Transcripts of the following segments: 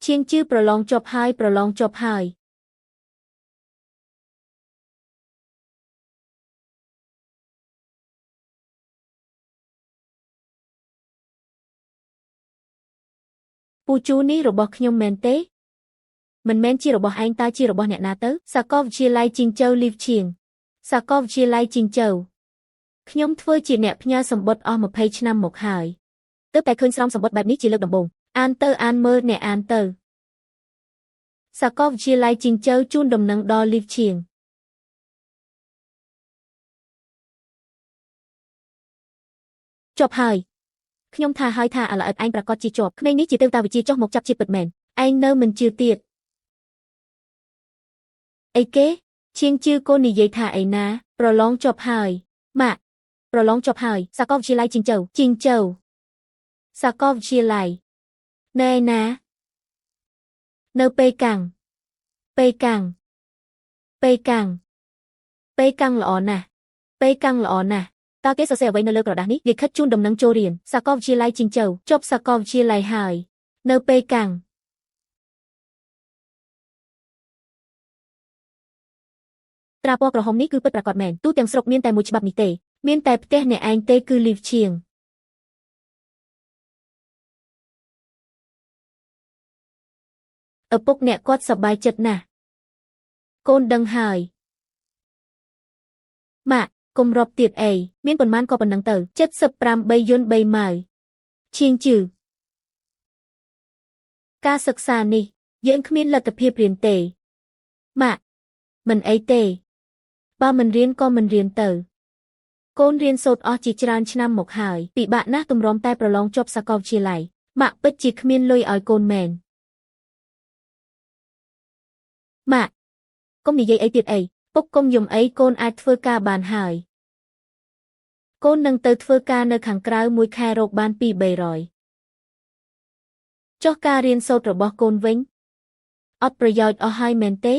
ជាងជឿប្រឡងជាប់ហើយប្រឡងជាប់ហើយពូជូនេះរបស់ខ្ញុំមែនទេមិនមែនជារបស់ឯងតើជារបស់អ្នកណាទៅសាកលវិទ្យាល័យជីងជូវលីវឈៀងសាកលវិទ្យាល័យជីងជូវខ្ញុំធ្វើជាអ្នកផ្ញើសម្បត្តិអស់20ឆ្នាំមកហើយទើបតែឃើញស្រោមសម្បត្តិបែបនេះជាលើកដំបូងអានទៅអានមើលអ្នកអានទៅសាកលវិទ្យាល័យជីងជូវជូនដំណឹងដល់លីវឈៀងចប់ហើយខ្ញុំថាហើយថាឥឡូវឯងប្រកាសជាជាប់ក្មេងនេះជាទេវតាវិជាចុះមកចាប់ជាតិពិតមែនឯងនៅមិនជឿទៀតអីគេជាងជឿកូននិយាយថាឯណាប្រឡងជាប់ហើយម៉ាក់ប្រឡងជាប់ហើយសាកលវិទ្យាល័យជីងជូវសាកលវិទ្យាល័យនៅឯណានៅប៉េកាំងប៉េកាំងប៉េកាំងប៉េកាំងល្អណាស់ប៉េកាំងល្អណាស់តើគេសរសេរអ្វីនៅលើក្រដាសនេះលិខិតជូនដំណឹងចូលរៀនសាកលវិទ្យាល័យជីងជូវចប់សាកលវិទ្យាល័យហើយនៅប៉េកាំងត្រាពណ៌ក្រហមនេះគឺពិតប្រាកដមែនទូទាំងស្រុកមានតែមួយច្បាប់នេះទេមានតែផ្ទះអ្នកឯងទេគឺលីវឈៀងឪពុកអ្នកគាត់សប្បាយចិត្តណាស់កូនដឹងហើយម៉ាក់កុំរាប់ទៀតអីមានប៉ុន្មានក៏ប៉ុណ្ណឹងទៅ78យន្ត3ម៉ៅឈៀងជឿការសិក្សានេះយើងគ្មានលទ្ធភាពរៀនទេម៉ាក់មិនអីទេបើមិនរៀនក៏មិនរៀនទៅកូនរៀនសូត្រអស់ជាច្រើនឆ្នាំមកហើយពិបាកណាស់ទម្រាំតែប្រឡងជាប់សាកលវិទ្យាល័យម៉ាក់ពិតជាគ្មានលុយឲ្យកូនមែនម៉ាក់កុំនិយាយអីទៀតអីពុកកុំយំអីកូនអាចធ្វើការបានហើយកូននឹងទៅធ្វើការនៅខាងក្រៅមួយខែរកបាន200-300ចុះការរៀនសូត្ររបស់កូនវិញអត់ប្រយោជន៍អស់ហើយមែនទេ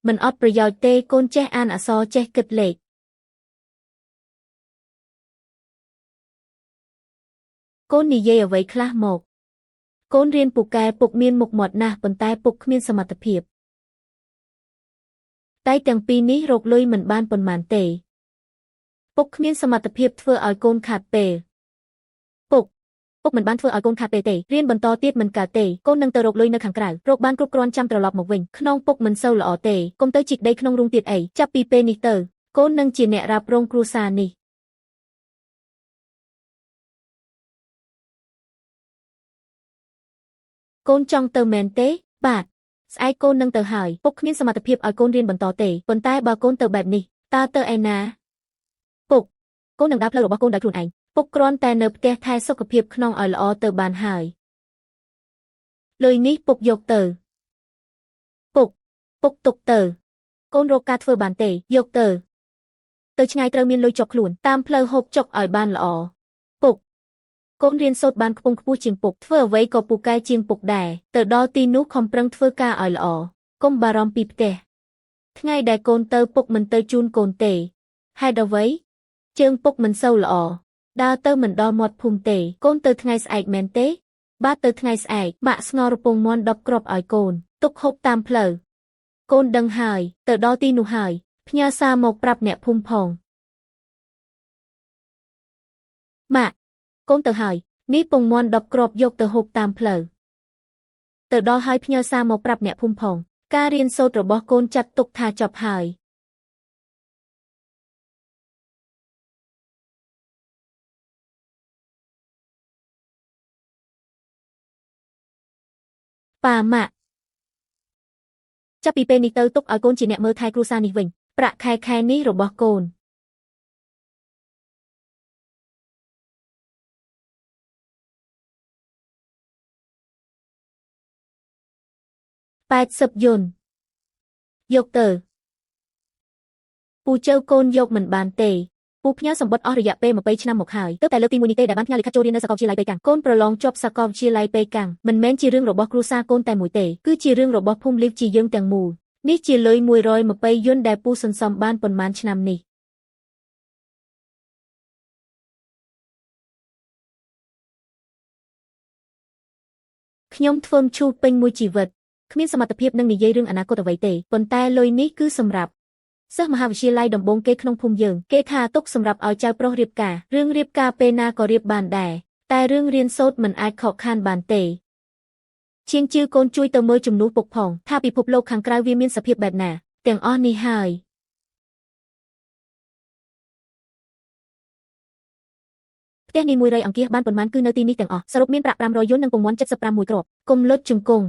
មិនអត់ប្រយោជន៍ទេកូនចេះអានអក្សរចេះគិតលេខកូននិយាយអ្វីខ្លះមកកូនរៀនពូកែពុកមានមុខមាត់ណាស់ប៉ុន្តែពុកគ្មានសមត្ថភាពតែទាំងពីរនេះរកលុយមិនបានប៉ុន្មានទេពុកគ្មានសមត្ថភាពធ្វើឲ្យកូនខាតពេលពុកមិនបានធ្វើឲ្យកូនខាតពេលទេរៀនបន្តទៀតមិនកើតទេកូននឹងទៅរកលុយនៅខាងក្រៅរកបានគ្រប់គ្រាន់ចាំត្រឡប់មកវិញខ្នងពុកមិនសូវល្អទេកុំទៅជីកដីក្នុងរូងទៀតអីចាប់ពីពេលនេះទៅកូននឹងជាអ្នករ៉ាប់រងគ្រួសារនេះកូនចង់ទៅមែនទេបាទស្អែកកូននឹងទៅហើយពុកគ្មានសមត្ថភាពឲ្យកូនរៀនបន្តទេប៉ុន្តែបើកូនទៅបែបនេះតើទៅឯណាពុកកូននឹងដើរផ្លូវរបស់កូនដោយខ្លួនឯងពុកគ្រាន់តែនៅផ្ទះថែសុខភាពខ្នងឲ្យល្អទៅបានហើយលុយនេះពុកយកទៅពុកទុកទៅកូនរកការធ្វើបានទេយកទៅឆ្ងាយត្រូវមានលុយជាប់ខ្លួនតាមផ្លូវហូបចុកឲ្យបានល្អពុកកូនរៀនសូត្របានខ្ពង់ខ្ពស់ជាងពុកធ្វើអ្វីក៏ពូកែជាងពុកដែរទៅដល់ទីនោះខំប្រឹងធ្វើការឲ្យល្អកុំបារម្ភពីផ្ទះថ្ងៃដែលកូនទៅពុកមិនទៅជូនកូនទេហេតុអ្វីជើងពុកមិនសូវល្អដើរទៅមិនដល់មាត់ភូមិទេកូនទៅថ្ងៃស្អែកមែនទេបាទទៅថ្ងៃស្អែកម៉ាក់ស្ងោររពងមាន់10គ្រាប់ឲ្យកូនទុកហូបតាមផ្លូវកូនដឹងហើយទៅដល់ទីនោះហើយផ្ញើសារមកប្រាប់អ្នកភូមិផងម៉ាក់កូនទៅហើយនេះពងមាន់10គ្រាប់យកទៅហូបតាមផ្លូវទៅដល់ហើយផ្ញើសារមកប្រាប់អ្នកភូមិផងការរៀនសូត្ររបស់កូនចាត់ទុកថាចប់ហើយប៉ាម៉ាក់ចាប់ពីពេលនេះទៅទុកឲ្យកូនជាអ្នកមើលថែគ្រួសារនេះវិញប្រាក់ខែនេះរបស់កូន80យន្តយកទៅពូជើកូនយកមិនបានទេពូផ្ញើសម្បត្តិអស់រយៈពេល20ឆ្នាំមកហើយទើបតែលើកទី1នេះទេដែលបានផ្ញើលិខិតចូលរៀននៅសាកលវិទ្យាល័យប៉េកាំងកូនប្រឡងជាប់សាកលវិទ្យាល័យប៉េកាំងមិនមែនជារឿងរបស់គ្រួសារកូនតែមួយទេគឺជារឿងរបស់ភូមិលីវជាយើងទាំងមូលនេះជាលុយ120យន្តដែលពូសន្សំបានប៉ុន្មានឆ្នាំនេះ ខ្ញុំធ្វើមឈូសពេញមួយជីវិតគ្មានសមត្ថភាពនឹងនិយាយរឿងអនាគតអ្វីទេប៉ុន្តែលុយនេះគឺសម្រាប់សិស្សមហាវិទ្យាល័យដំបូងគេក្នុងភូមិយើងគេថាទុកសម្រាប់ឲ្យចៅប្រុសរៀបការរឿងរៀបការពេលណាក៏រៀបបានដែរតែរឿងរៀនសូត្រមិនអាចខកខានបានទេជាងជឿកូនជួយទៅមើលជំនួសពុកផងថាពិភពលោកខាងក្រៅវាមានសភាពបែបណាទាំងអស់នេះហើយផ្ទះនេះ100អង្គាសបានប៉ុន្មានគឺនៅទីនេះទាំងអស់សរុបមានប្រាក់500យួននិងពងមាន់75មួយគ្រាប់កុំលុតជង្គង់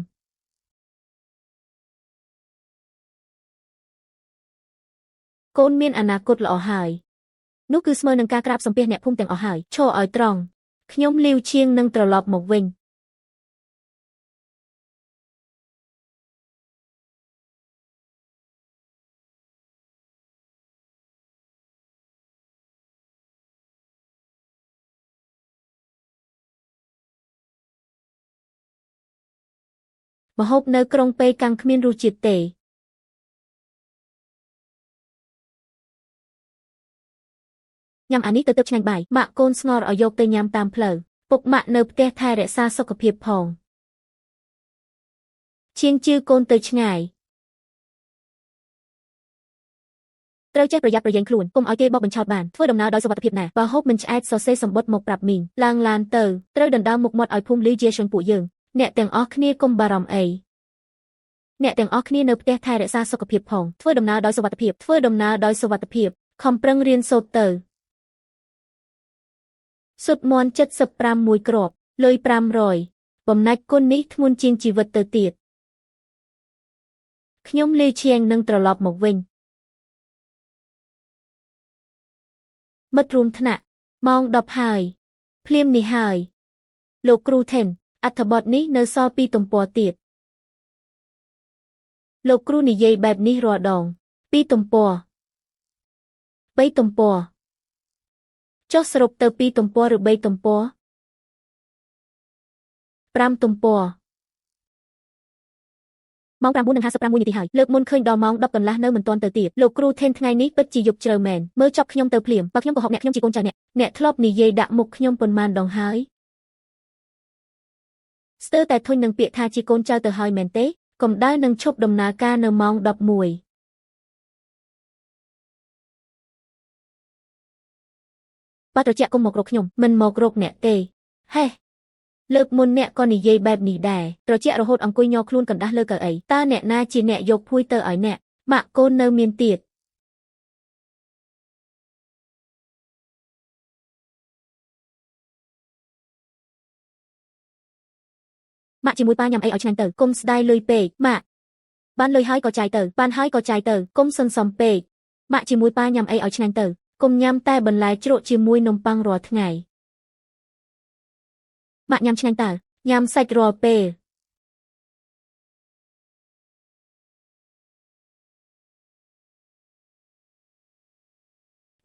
កូនមានអនាគតល្អហើយនោះគឺស្មើនឹងការក្រាបសំពះអ្នកភូមិទាំងអស់ហើយឈរឲ្យត្រង់ខ្ញុំលាវឈៀងនឹងត្រឡប់មកវិញម្ហូបនៅក្រុងប៉េកាំងគ្មានរសជាតិទេញ៉ាំអានេះទៅទឹកឆ្ងាញ់បាយម៉ាក់កូនស្ងល់ឲ្យយកទៅញ៉ាំតាមផ្លូវពុកម៉ាក់នៅផ្ទះថែរក្សាសុខភាពផងជាងជឿកូនទៅឆ្ងាយត្រូវចេះប្រយ័ត្នប្រយែងខ្លួនកុំឲ្យគេបោកបញ្ឆោតបានធ្វើដំណើរដោយសុវត្ថិភាពណាបើហូបមិនឆ្អែតសរសេរសម្បត្តិមកប្រាប់មីងឡើងឡានទៅត្រូវដណ្ដើមមុខមាត់ឲ្យភូមិលីជាជនពួកយើងអ្នកទាំងអស់គ្នាកុំបារម្ភអីអ្នកទាំងអស់គ្នានៅផ្ទះថែរក្សាសុខភាពផងធ្វើដំណើរដោយសុវត្ថិភាពខំប្រឹងរៀនសូត្រទៅសុទ្ធមន់75មួយគ្រាប់លុយ500បំណាច់គុណនេះធ្ងន់ជាងជីវិតទៅទៀតខ្ញុំលាឈៀងនឹងត្រឡប់មកវិញមិត្តរួមថ្នាក់ម៉ោង10ហើយភ្លាមនេះហើយលោកគ្រូថេនអត្ថបទនេះនៅសល់2ទំព័រទៀតលោកគ្រូនិយាយបែបនេះរាល់ដង2ទំព័រ3ទំព័រចុះសរុបទៅ2ទំព័រឬ3ទំព័រ5ទំព័រម៉ោង 9:56 នាទីហើយលើកមុនឃើញដល់ម៉ោង 10 កន្លះនៅមិនទាន់ទៅទៀតលោកគ្រូថេនថ្ងៃនេះពិតជាយប់ជ្រៅមែនមើលចប់ខ្ញុំទៅភ្លាមបើខ្ញុំកុហកអ្នកខ្ញុំជាកូនចៅអ្នកធ្លាប់និយាយដាក់មុខខ្ញុំប៉ុន្មានដងហើយស្ទើរតែធុញនឹងពាក្យថាជាកូនចៅទៅហើយមែនទេកម្ដៅនឹងឈប់ដំណើរការនៅម៉ោង 11បើត្រជាក់កុំមករកខ្ញុំមិនមករកអ្នកទេហេលើកមុនអ្នកក៏និយាយបែបនេះដែរត្រជាក់រហូតអង្គុយញ័រខ្លួនកណ្ដាស់លើកៅអីតើអ្នកណាជាអ្នកយកភួយទៅឲ្យអ្នកម៉ាក់កូននៅមានទៀតម៉ាក់ជាមួយប៉ាញ៉ាំអីឲ្យឆ្ងាញ់ទៅកុំស្ដាយលុយពេកម៉ាក់បានលុយហើយក៏ចាយទៅបានហើយក៏ចាយទៅកុំសន្សំពេកម៉ាក់ជាមួយប៉ាញ៉ាំអីឲ្យឆ្ងាញ់ទៅកុំញ៉ាំតែបន្លែជ្រក់ជាមួយនំប៉័ងរាល់ថ្ងៃម៉ាក់ញ៉ាំឆ្ងាញ់តើញ៉ាំសាច់រាល់ពេល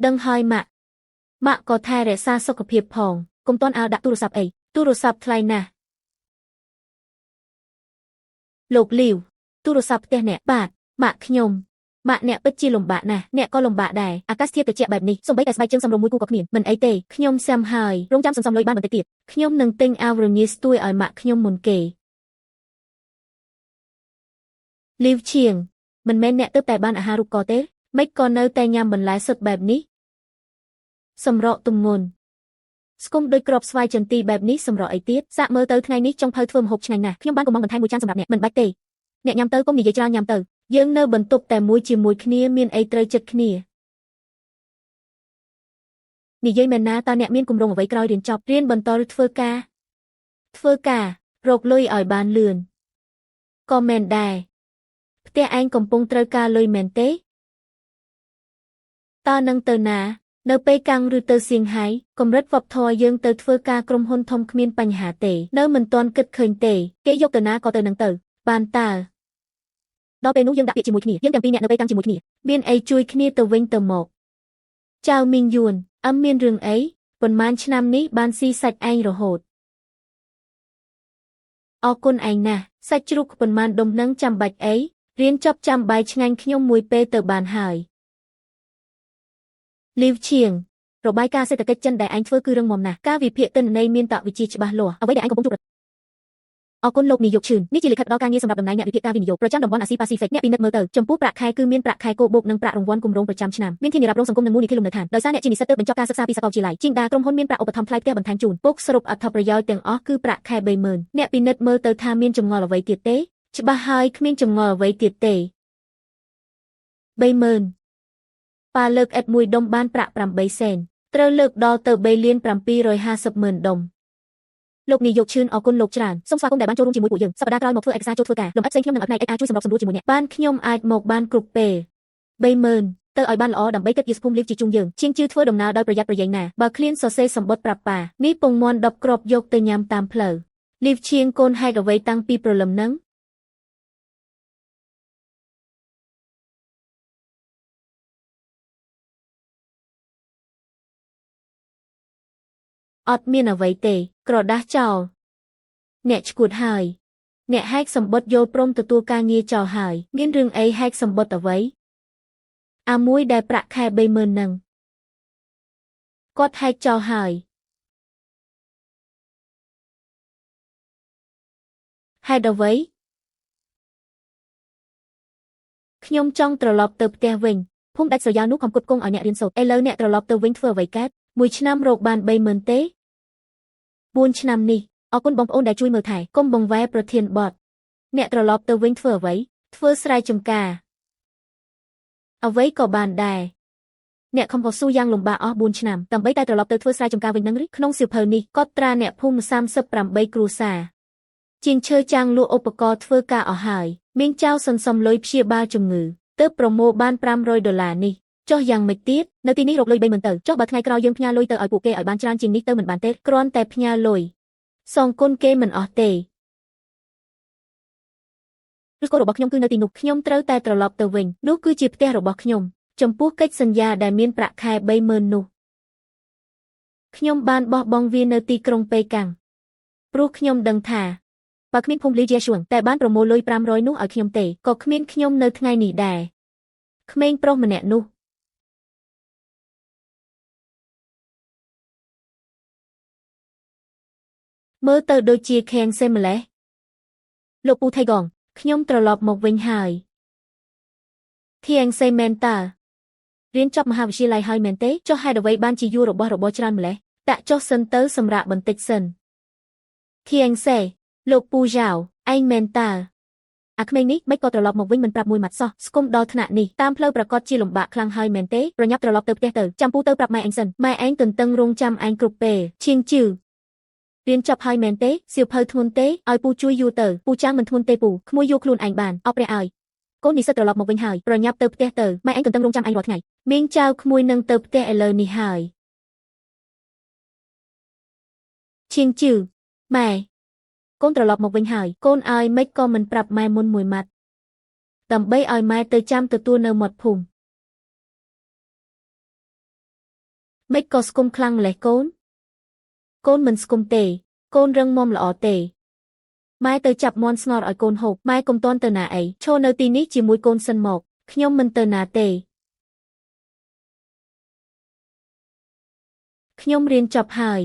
ដឹងហើយម៉ាក់ក៏ថែរក្សាសុខភាពផងកុំតន់អើដាក់ទូរស័ព្ទអីទូរស័ព្ទថ្លៃណាស់លោកលីវទូរស័ព្ទផ្ទះអ្នកបាទម៉ាក់ខ្ញុំម៉ាក់អ្នកពិតជាលំបាកណាស់អ្នកក៏លំបាកដែរអាកាសធាតុត្រជាក់បែបនេះសូម្បីតែស្បែកជើងសំរុំមួយគូក៏គ្មានមិនអីទេខ្ញុំសាំហើយរងចាំសន្សំលុយបានបន្តិចទៀតខ្ញុំនឹងទិញអាវរងាស្ទួយឲ្យម៉ាក់ខ្ញុំមុនគេលីវឈៀងមិនមែនអ្នកទើបតែបានអាហាររូបកទេមិនក៏នៅតែញ៉ាំបន្លែសុទ្ធបែបនេះសម្រក់ទម្ងន់ស្គមដូចក្របស្វាយចន្ទីបែបនេះសម្រក់អីទៀតសាកមើលទៅថ្ងៃនេះចុងភៅធ្វើម្ហូបឆ្ងាញ់ណាស់ខ្ញុំបានកំងបន្ថែមមួយចានសម្រាប់អ្នកមិនបាច់ទេអ្នកញ៉ាំទៅកុំនិយាយច្រើនញ៉ាំទៅយើងនៅបន្ទប់តែមួយជាមួយគ្នាមានអីត្រូវចិត្តគ្នានិយាយមែនណាតើអ្នកមានគម្រោងអ្វីក្រោយរៀនចប់រៀនបន្តឬធ្វើការរកលុយឲ្យបានលឿនក៏មែនដែរផ្ទះឯងកំពុងត្រូវការលុយមែនទេតើនឹងទៅណានៅប៉េកាំងឬទៅសៀងហៃកម្រិតវប្បធម៌យើងទៅធ្វើការក្រុមហ៊ុនធំគ្មានបញ្ហាទេនៅមិនទាន់គិតឃើញទេគេយកទៅណាក៏ទៅនឹងទៅបានតើដល់ពេលនោះយើងដាក់ពាក្យជាមួយគ្នាយើងទាំងពីរអ្នកនៅប៉េកាំងជាមួយគ្នាមានអីជួយគ្នាទៅវិញទៅមកចៅមីងយួនមានរឿងអីប៉ុន្មានឆ្នាំនេះបានស៊ីសាច់ឯងរហូតអរគុណឯងណាស់សាច់ជ្រូកប៉ុន្មានដុំនឹងចាំបាច់អីរៀនចប់ចាំបាយឆ្ងាញ់ខ្ញុំមួយពេលទៅបានហើយលីវឈៀងរបាយការណ៍សេដ្ឋកិច្ចចិនដែលឯងធ្វើគឺរឹងមាំណាស់ការវិភាគទិន្នន័យមានតវិជ្ជាច្បាស់លាស់អ្វីដែលឯងកំពុងជួប អរគុណលោកនាយកឈឿននេះជាលិខិតដល់ការងារសម្រាប់តំណែងអ្នកវិភាគការវិនិយោគប្រចាំតំបន់អាស៊ីប៉ាស៊ីហ្វិកអ្នកពិនិត្យមើលទៅចំពោះប្រាក់ខែគឺមានប្រាក់ខែគោបូកនិងប្រាក់រង្វាន់គម្រោងប្រចាំឆ្នាំមានធានារ៉ាប់រងសង្គមនិងមូលនិធិលំនៅឋានដោយសារអ្នកជានិស្សិតទើបបញ្ចប់ការសិក្សាពីសាកលវិទ្យាល័យជីងដាក្រុមហ៊ុនមានប្រាក់ឧបត្ថម្ភថ្លៃផ្ទះបន្ថែមជូនពុកសរុបអត្ថប្រយោជន៍ទាំងអស់គឺប្រាក់ខែ30000អ្នកពិនិត្យមើលទៅថាមានចម្ងល់អ្វីទៀតទេច្បាស់ហើយគ្មានចម្ងល់អ្វីទៀតទេ30000ប៉ាលើកអិតមួយដុំបានប្រាក់8សេនត្រូវលើកដល់ទៅ3,750,000ដុំលោកនាយកឈឿនអរគុណលោកច្រើនសូមស្វាគមន៍ដែលបានចូលរួមជាមួយពួកយើងសប្តាហ៍ក្រោយមកធ្វើឯកសារចូលធ្វើការលំអិតផ្សេងខ្ញុំនឹងឲ្យផ្នែក HR ជួយសម្របសម្រួលជាមួយអ្នកបានខ្ញុំអាចមកបានគ្រប់ពេល30000ទៅឲ្យបានល្អដើម្បីគិតជាភូមិលៀបជាជុំយើងជាងជឿធ្វើដំណើរដោយប្រយ័ត្នប្រយែងណាបើឃ្លានសរសេរសម្បត្តិប្រាប់ប៉ានេះពងមាន់10គ្រាប់យកទៅញ៉ាំតាមផ្លូវលីវឈៀងកូនហែកអ្វីតាំងពីព្រលឹមនឹងអត់មានអ្វីទេក្រដាស់ចោលអ្នកឈួតហើយអ្នកហែកសម្បត្តិយល់ព្រមទទួលការងារចោលហើយមានរឿងអីហែកសម្បត្តិអ្វីអាមួយដែលប្រាក់ខែ30000នឹងគាត់ហែកចោលហើយហេតុអ្វីខ្ញុំចង់ត្រឡប់ទៅផ្ទះវិញភូមិដាច់ស្រយាលនោះខំគត់គង់ឲ្យអ្នករៀនសូត្រឥឡូវអ្នកត្រឡប់ទៅវិញធ្វើអ្វីកើតមួយឆ្នាំរកបាន30000ទេ4ឆ្នាំនេះអរគុណបងប្អូនដែលជួយមើលថែកុំបង្វែរប្រធានបទអ្នកត្រឡប់ទៅវិញធ្វើអ្វីធ្វើស្រែចម្ការអ្វីក៏បានដែរអ្នកខំកស៊ូយ៉ាងលំបាកអស់4ឆ្នាំដើម្បីតែត្រឡប់ទៅធ្វើស្រែចម្ការវិញនឹងឬក្នុងសៀវភៅនេះកត់ត្រាអ្នកភូមិ38គ្រួសារជាងឈើចាងលក់ឧបករណ៍ធ្វើការអស់ហើយមីងចៅសន្សំលុយព្យាបាលជំងឺទើបប្រមូលបាន$500នេះចុះយ៉ាងម៉េចទៀតនៅទីនេះរកលុយ30000ទៅចុះបើថ្ងៃក្រោយយើងផ្ញើលុយទៅឲ្យពួកគេឲ្យបានច្រើនជាងនេះទៅមិនបានទេគ្រាន់តែផ្ញើលុយសងគុណគេមិនអស់ទេឬក៏របស់ខ្ញុំគឺនៅទីនោះខ្ញុំត្រូវតែត្រឡប់ទៅវិញនោះគឺជាផ្ទះរបស់ខ្ញុំចំពោះកិច្ចសន្យាដែលមានប្រាក់ខែ30000នោះខ្ញុំបានបោះបង់វានៅទីក្រុងប៉េកាំងព្រោះខ្ញុំដឹងថាបើគ្មានភូមិលីជាឈួងតែបានប្រមូលលុយ500នោះឲ្យខ្ញុំទេក៏គ្មានខ្ញុំនៅថ្ងៃនេះដែរក្មេងប្រុសម្នាក់នោះមើលទៅដូចជាខាំងសេម្លេះលោកពូថៃកងខ្ញុំត្រឡប់មកវិញហើយខាំងសេមែនតើរៀនចប់មហាវិទ្យាល័យហើយមែនទេចុះហេតុអ្វីបានជាយូររបស់ច្រើនម្លេះតាក់ចុះសិនទៅសម្រាប់បន្តិចសិនខាំងសេលោកពូយ៉ាវឯងមែនតើអាក្មេងនេះមិនក៏ត្រឡប់មកវិញមិនប្រាប់មួយម៉ាត់សោះស្គមដល់ថ្នាក់នេះតាមផ្លូវប្រកាសជាលំបាកខ្លាំងហើយមែនទេប្រញាប់ត្រឡប់ទៅផ្ទះទៅចាំពូទៅប្រាប់ម៉ែឯងសិនម៉ែឯងទន្ទឹងរង់ចាំឯងគ្រប់ពេលឈៀងជឿរៀនចប់ហើយមែនទេសៀវភៅធ្ងន់ទេឲ្យពូជួយយូរទៅពូចាំមិនធ្ងន់ទេពូក្មួយយកខ្លួនឯងបានអបព្រះឲ្យកូននិស្សិតត្រឡប់មកវិញហើយប្រញាប់ទៅផ្ទះទៅម៉ែឯងទន្ទឹងរង់ចាំឯងរាល់ថ្ងៃមីងចៅក្មួយនឹងទៅផ្ទះឥឡូវនេះហើយឈៀងជឿម៉ែកូនត្រឡប់មកវិញហើយកូនឲ្យម៉េចក៏មិនប្រាប់ម៉ែមុនមួយម៉ាត់ដើម្បីឲ្យម៉ែទៅចាំទទួលនៅមាត់ភូមិម៉េចក៏ស្គមខ្លាំងម្លេះកូនកូនមិនស្គមទេកូនរឹងមាំល្អទេម៉ែទៅចាប់មាន់ស្ងោរឲ្យកូនហូបម៉ែកុំតន់ទៅណាអីឈរនៅទីនេះជាមួយកូនសិនមកខ្ញុំមិនទៅណាទេខ្ញុំរៀនចប់ហើយ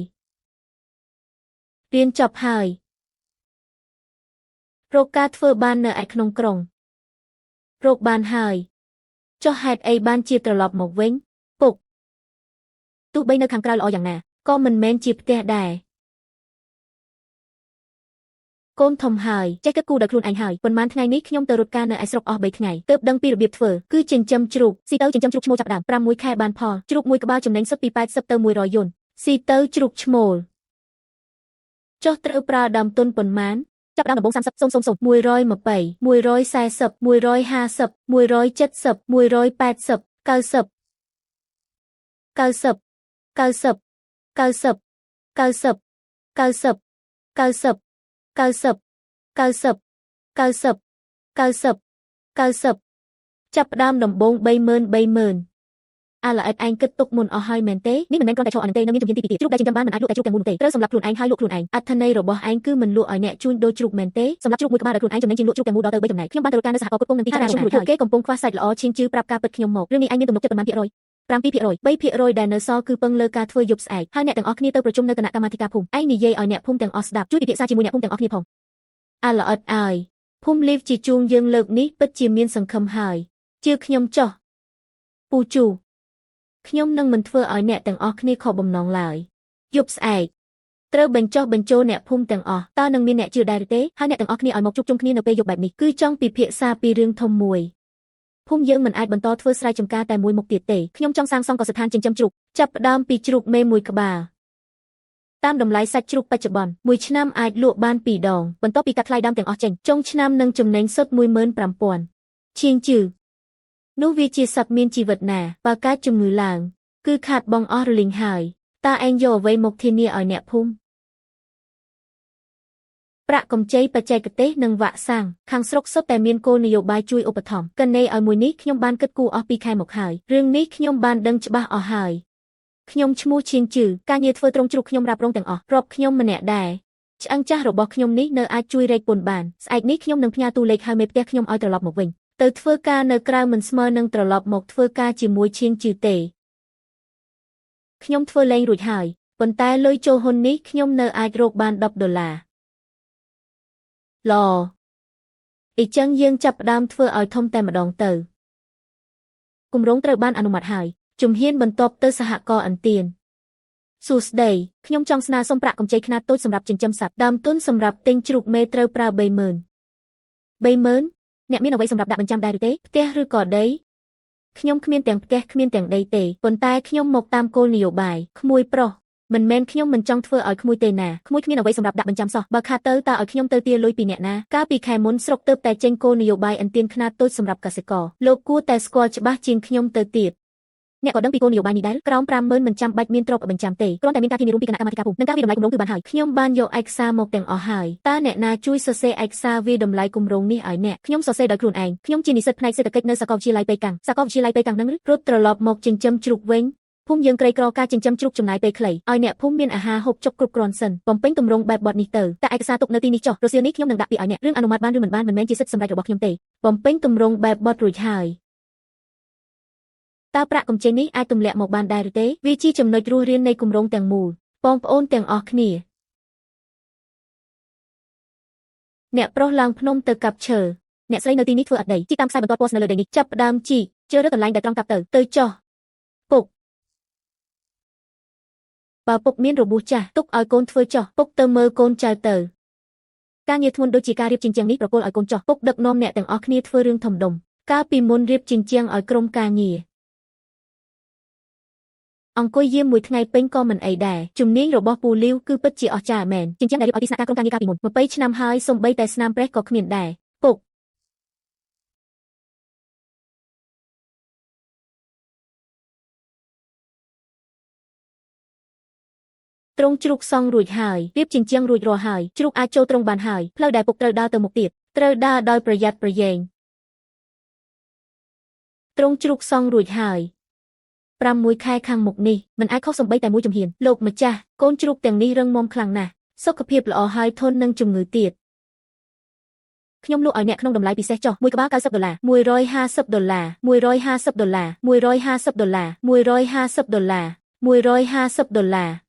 រកការធ្វើបាននៅឯក្នុងក្រុងរកបានហើយចុះហេតុអីបានជាត្រឡប់មកវិញពុកទោះបីនៅខាងក្រៅល្អយ៉ាងណាក៏មិនមែនជាផ្ទះដែរកូនធំហើយចេះគិតគូរដោយខ្លួនឯងហើយប៉ុន្មានថ្ងៃនេះខ្ញុំទៅរត់ការនៅឯស្រុកអស់3ថ្ងៃទើបដឹងពីរបៀបធ្វើគឺចិញ្ចឹមជ្រូកស៊ីទៅចិញ្ចឹមជ្រូកឈ្មោលចាប់ដើម6ខែបានផលជ្រូកមួយក្បាលចំណេញសុទ្ធពី80ទៅ100យន្តស៊ីទៅជ្រូកឈ្មោលចុះត្រូវប្រើដើមទុនប៉ុន្មានចាប់ដើមដំបូង30 000 120 140 150 170 180 90 90 90 90 90 90 90 90 90 90 90 90ចាប់ផ្ដើមដំបូង30000អាឡអិតឯងគិតទុកមុនអស់ហើយមែនទេនេះមិនមែនគ្រាន់តែឈរអានឹងទេនៅមានជំនាញទី2ទៀតជ្រូកដែលចិញ្ចឹមបានមិនអាចលក់តែជ្រូកទាំងមូលនោះទេត្រូវសម្រាប់ខ្លួនឯងហើយលក់ខ្លួនឯងអត្ថន័យរបស់ឯងគឺមិនលក់ឲ្យអ្នកជួញដូរជ្រូកមែនទេសម្រាប់ជ្រូកមួយក្បាលដោយខ្លួនឯងចំណេញជាងលក់ជ្រូកទាំងមូលដល់ទៅ3ចំណែកខ្ញុំបានទៅរកការនៅសហគមន៍គុកគង់នឹងទីតាំងរបស់ពួកគេកំពុងខ្វះសាច់ល្អឈៀងជឿប្រាប់ការពិតខ្ញុំមករឿងនេះឯងមានទំនុកចិត្តប៉ុន្មានភាគរយ7% 3%ដែលនៅសល់គឺពឹងលើការធ្វើយប់ស្អែកហើយអ្នកទាំងអស់គ្នាទៅប្រជុំនៅគណៈកម្មាធិការភូមិឯងនិយាយឲ្យអ្នកភូមិទាំងអស់ស្ដាប់ជួយពិភាក្សាជាមួយអ្នកភូមិទាំងអស់គ្នាផង អាល្អិតអើយភូមិលីវជាជួងយើងលើកនេះពិតជាមានសង្ឃឹមហើយជឿខ្ញុំចុះពូជូខ្ញុំនឹងមិនធ្វើឲ្យអ្នកទាំងអស់គ្នាខកបំណងឡើយយប់ស្អែកត្រូវបញ្ចុះបញ្ចូលអ្នកភូមិទាំងអស់តើនឹងមានអ្នកជឿដែរឬទេហើយអ្នកទាំងអស់គ្នាឲ្យមកជួបជុំគ្នានៅពេលយប់បែបនេះគឺចង់ពិភាក្សាពីរឿងធំមួយភូមិយើងមិនអាចបន្តធ្វើស្រែចម្ការតែមួយមុខទៀតទេខ្ញុំចង់សាងសង់កសិដ្ឋានចិញ្ចឹមជ្រូកចាប់ផ្ដើមពីជ្រូកមេមួយក្បាលតាមតម្លៃសាច់ជ្រូកបច្ចុប្បន្នមួយឆ្នាំអាចលក់បាន2 ដងបន្ទាប់ពីកាត់ថ្លៃដើមទាំងអស់ចេញចុងឆ្នាំនឹងចំណេញសុទ្ធ 15,000 ឈៀងជឿនោះវាជាសត្វមានជីវិតណាបើកើតជំងឺឡើងគឺខាតបង់អស់រលីងហើយតើឯងយកអ្វីមកធានាឲ្យអ្នកភូមិប្រាក់កម្ចីបច្ចេកទេសនិងវាក់សាំងខាងស្រុកសុទ្ធតែមានគោលនយោបាយជួយឧបត្ថម្ភកណេឲ្យមួយនេះខ្ញុំបានគិតគូរអស់2 ខែមកហើយរឿងនេះខ្ញុំបានដឹងច្បាស់អស់ហើយខ្ញុំឈ្មោះឈៀងជឿការងារធ្វើត្រង់ជ្រូកខ្ញុំរ៉ាប់រងទាំងអស់រាប់ខ្ញុំម្នាក់ដែរឆ្អឹងចាស់របស់ខ្ញុំនេះនៅអាចជួយរែកពន្ធបានស្អែកនេះខ្ញុំនឹងផ្ញើទូលេខឲ្យមេផ្ទះខ្ញុំឲ្យត្រឡប់មកវិញទៅធ្វើការនៅក្រៅមិនស្មើនឹងត្រឡប់មកធ្វើការជាមួយឈៀងជឿទេខ្ញុំធ្វើលេងរួចហើយប៉ុន្តែលុយចូលហ៊ុននេះខ្ញុំនៅអាចរកបាន$10ឡអញ្ចឹងយើងចាប់ផ្ដើមធ្វើឲ្យធំតែម្ដងទៅគម្រោងត្រូវបានអនុម័តហើយជំហានបន្ទាប់ទៅសហករណ៍ឥណ្ឌាសួស្ដីខ្ញុំចង់ស្នើសុំប្រាក់កម្ចីខ្នាតតូចសម្រាប់ចិញ្ចឹមសត្វដើមទុនសម្រាប់ទិញជ្រូកមេត្រូវប្រើ 30,000 អ្នកមានអ្វីសម្រាប់ដាក់បញ្ចាំដែរឬទេផ្ទះឬក៏ដីខ្ញុំគ្មានទាំងផ្ទះគ្មានទាំងដីទេប៉ុន្តែខ្ញុំមកតាមគោលនយោបាយក្មួយប្រុសមិនមែនខ្ញុំមិនចង់ធ្វើឲ្យក្មួយទេណាក្មួយគ្មានអ្វីសម្រាប់ដាក់បញ្ចាំសោះបើខាតទៅតើឲ្យខ្ញុំទៅទារលុយពីអ្នកណាកាលពីខែមុនស្រុកទើបតែចេញគោលនយោបាយឥណ្ឌាខ្នាតតូចសម្រាប់កសិករលោកគួរតែស្គាល់ច្បាស់ជាងខ្ញុំទៅទៀតអ្នកក៏ដឹងពីគោលនយោបាយនេះដែរក្រោម 50,000 មិនចាំបាច់មានទ្រព្យបញ្ចាំទេគ្រាន់តែមានការធានារួមពីគណៈកម្មាធិការភូមិនិងការវិតម្លៃគម្រោងគឺបានហើយខ្ញុំបានយកឯកសារមកទាំងអស់ហើយតើអ្នកណាជួយសរសេរឯកសារវិតម្លៃគម្រោងនេះឲ្យអ្នកខ្ញុំសរសេរដោយខ្លួនឯងខ្ញុំជានិស្សិតផ្នែកសេដ្ឋកិច្ចនៅសាកលវិទ្យាល័យប៉េកាំងសាកលវិទ្យាល័យប៉េកាំងនឹងរត់ត្រឡប់មកចិញ្ចឹមជ្រូកវិញភូមិយើងក្រីក្រការចិញ្ចឹមជ្រូកចំណាយពេលខ្លីឲ្យអ្នកភូមិមានអាហារហូបចុកគ្រប់គ្រាន់សិនបំពេញទម្រង់បែបបទនេះទៅតែឯកសារទុកនៅទីនេះចុះរសៀលនេះខ្ញុំនឹងដាក់ពាក្យឲ្យអ្នករឿងអនុម័តបានឬមិនបានមិនមែនជាសិទ្ធិសម្រេចរបស់ខ្ញុំទេបំពេញទម្រង់បែបបទរួចហើយតើប្រាក់កម្ចីនេះអាចទម្លាក់មកបានដែរឬទេវាជាចំណុចរស់រាននៃគម្រោងទាំងមូលបងប្អូនទាំងអស់គ្នាអ្នកប្រុសឡើងភ្នំទៅកាប់ឈើអ្នកស្រីនៅទីនេះធ្វើអត់ដីជីកតាមខ្សែបន្ទាត់ពណ៌នៅលើដីនេះចាប់ផ្ដើមជីកជ្រើសរើសកន្លែងដែលត្រង់កាប់ទៅចុះពុកបើពុកមានរបួសចាស់ទុកឲ្យកូនធ្វើចុះពុកទៅមើលកូនចៅទៅការងារធ្ងន់ដូចជាការរៀបជញ្ជាំងនេះប្រគល់ឲ្យកូនចុះពុកដឹកនាំអ្នកទាំងអស់គ្នាធ្វើរឿងធំដុំកាលពីមុនរៀបជញ្ជាំងឲ្យក្រុមការងារអង្គុយយាមមួយថ្ងៃពេញក៏មិនអីដែរជំនាញរបស់ពូលីវគឺពិតជាអស្ចារ្យមែនជញ្ជាំងដែលរៀបឲ្យទីស្នាក់ការក្រុមការងារកាលពីមុន20 ឆ្នាំហើយសូម្បីតែស្នាមប្រេះក៏គ្មានដែរពុកទ្រង់ជ្រូកសង់រួចហើយរៀបជញ្ជាំងរួចរាល់ហើយជ្រូកអាចចូលទ្រង់បានហើយផ្លូវដែលពុកត្រូវដើរទៅមុខទៀតត្រូវដើរដោយប្រយ័ត្នប្រយែងទ្រង់ជ្រូកសង់រួចហើយ6 ខែខាងមុខនេះមិនអាចខុសសំបីតែមួយជំហានលោកម្ចាស់កូនជ្រូកទាំងនេះរឹងមាំខ្លាំងណាស់សុខភាពល្អហើយធន់នឹងជំងឺទៀតខ្ញុំលក់ឲ្យអ្នកក្នុងតម្លៃពិសេសចុះមួយក្បាល$90 $150 $150 $150 $150 $150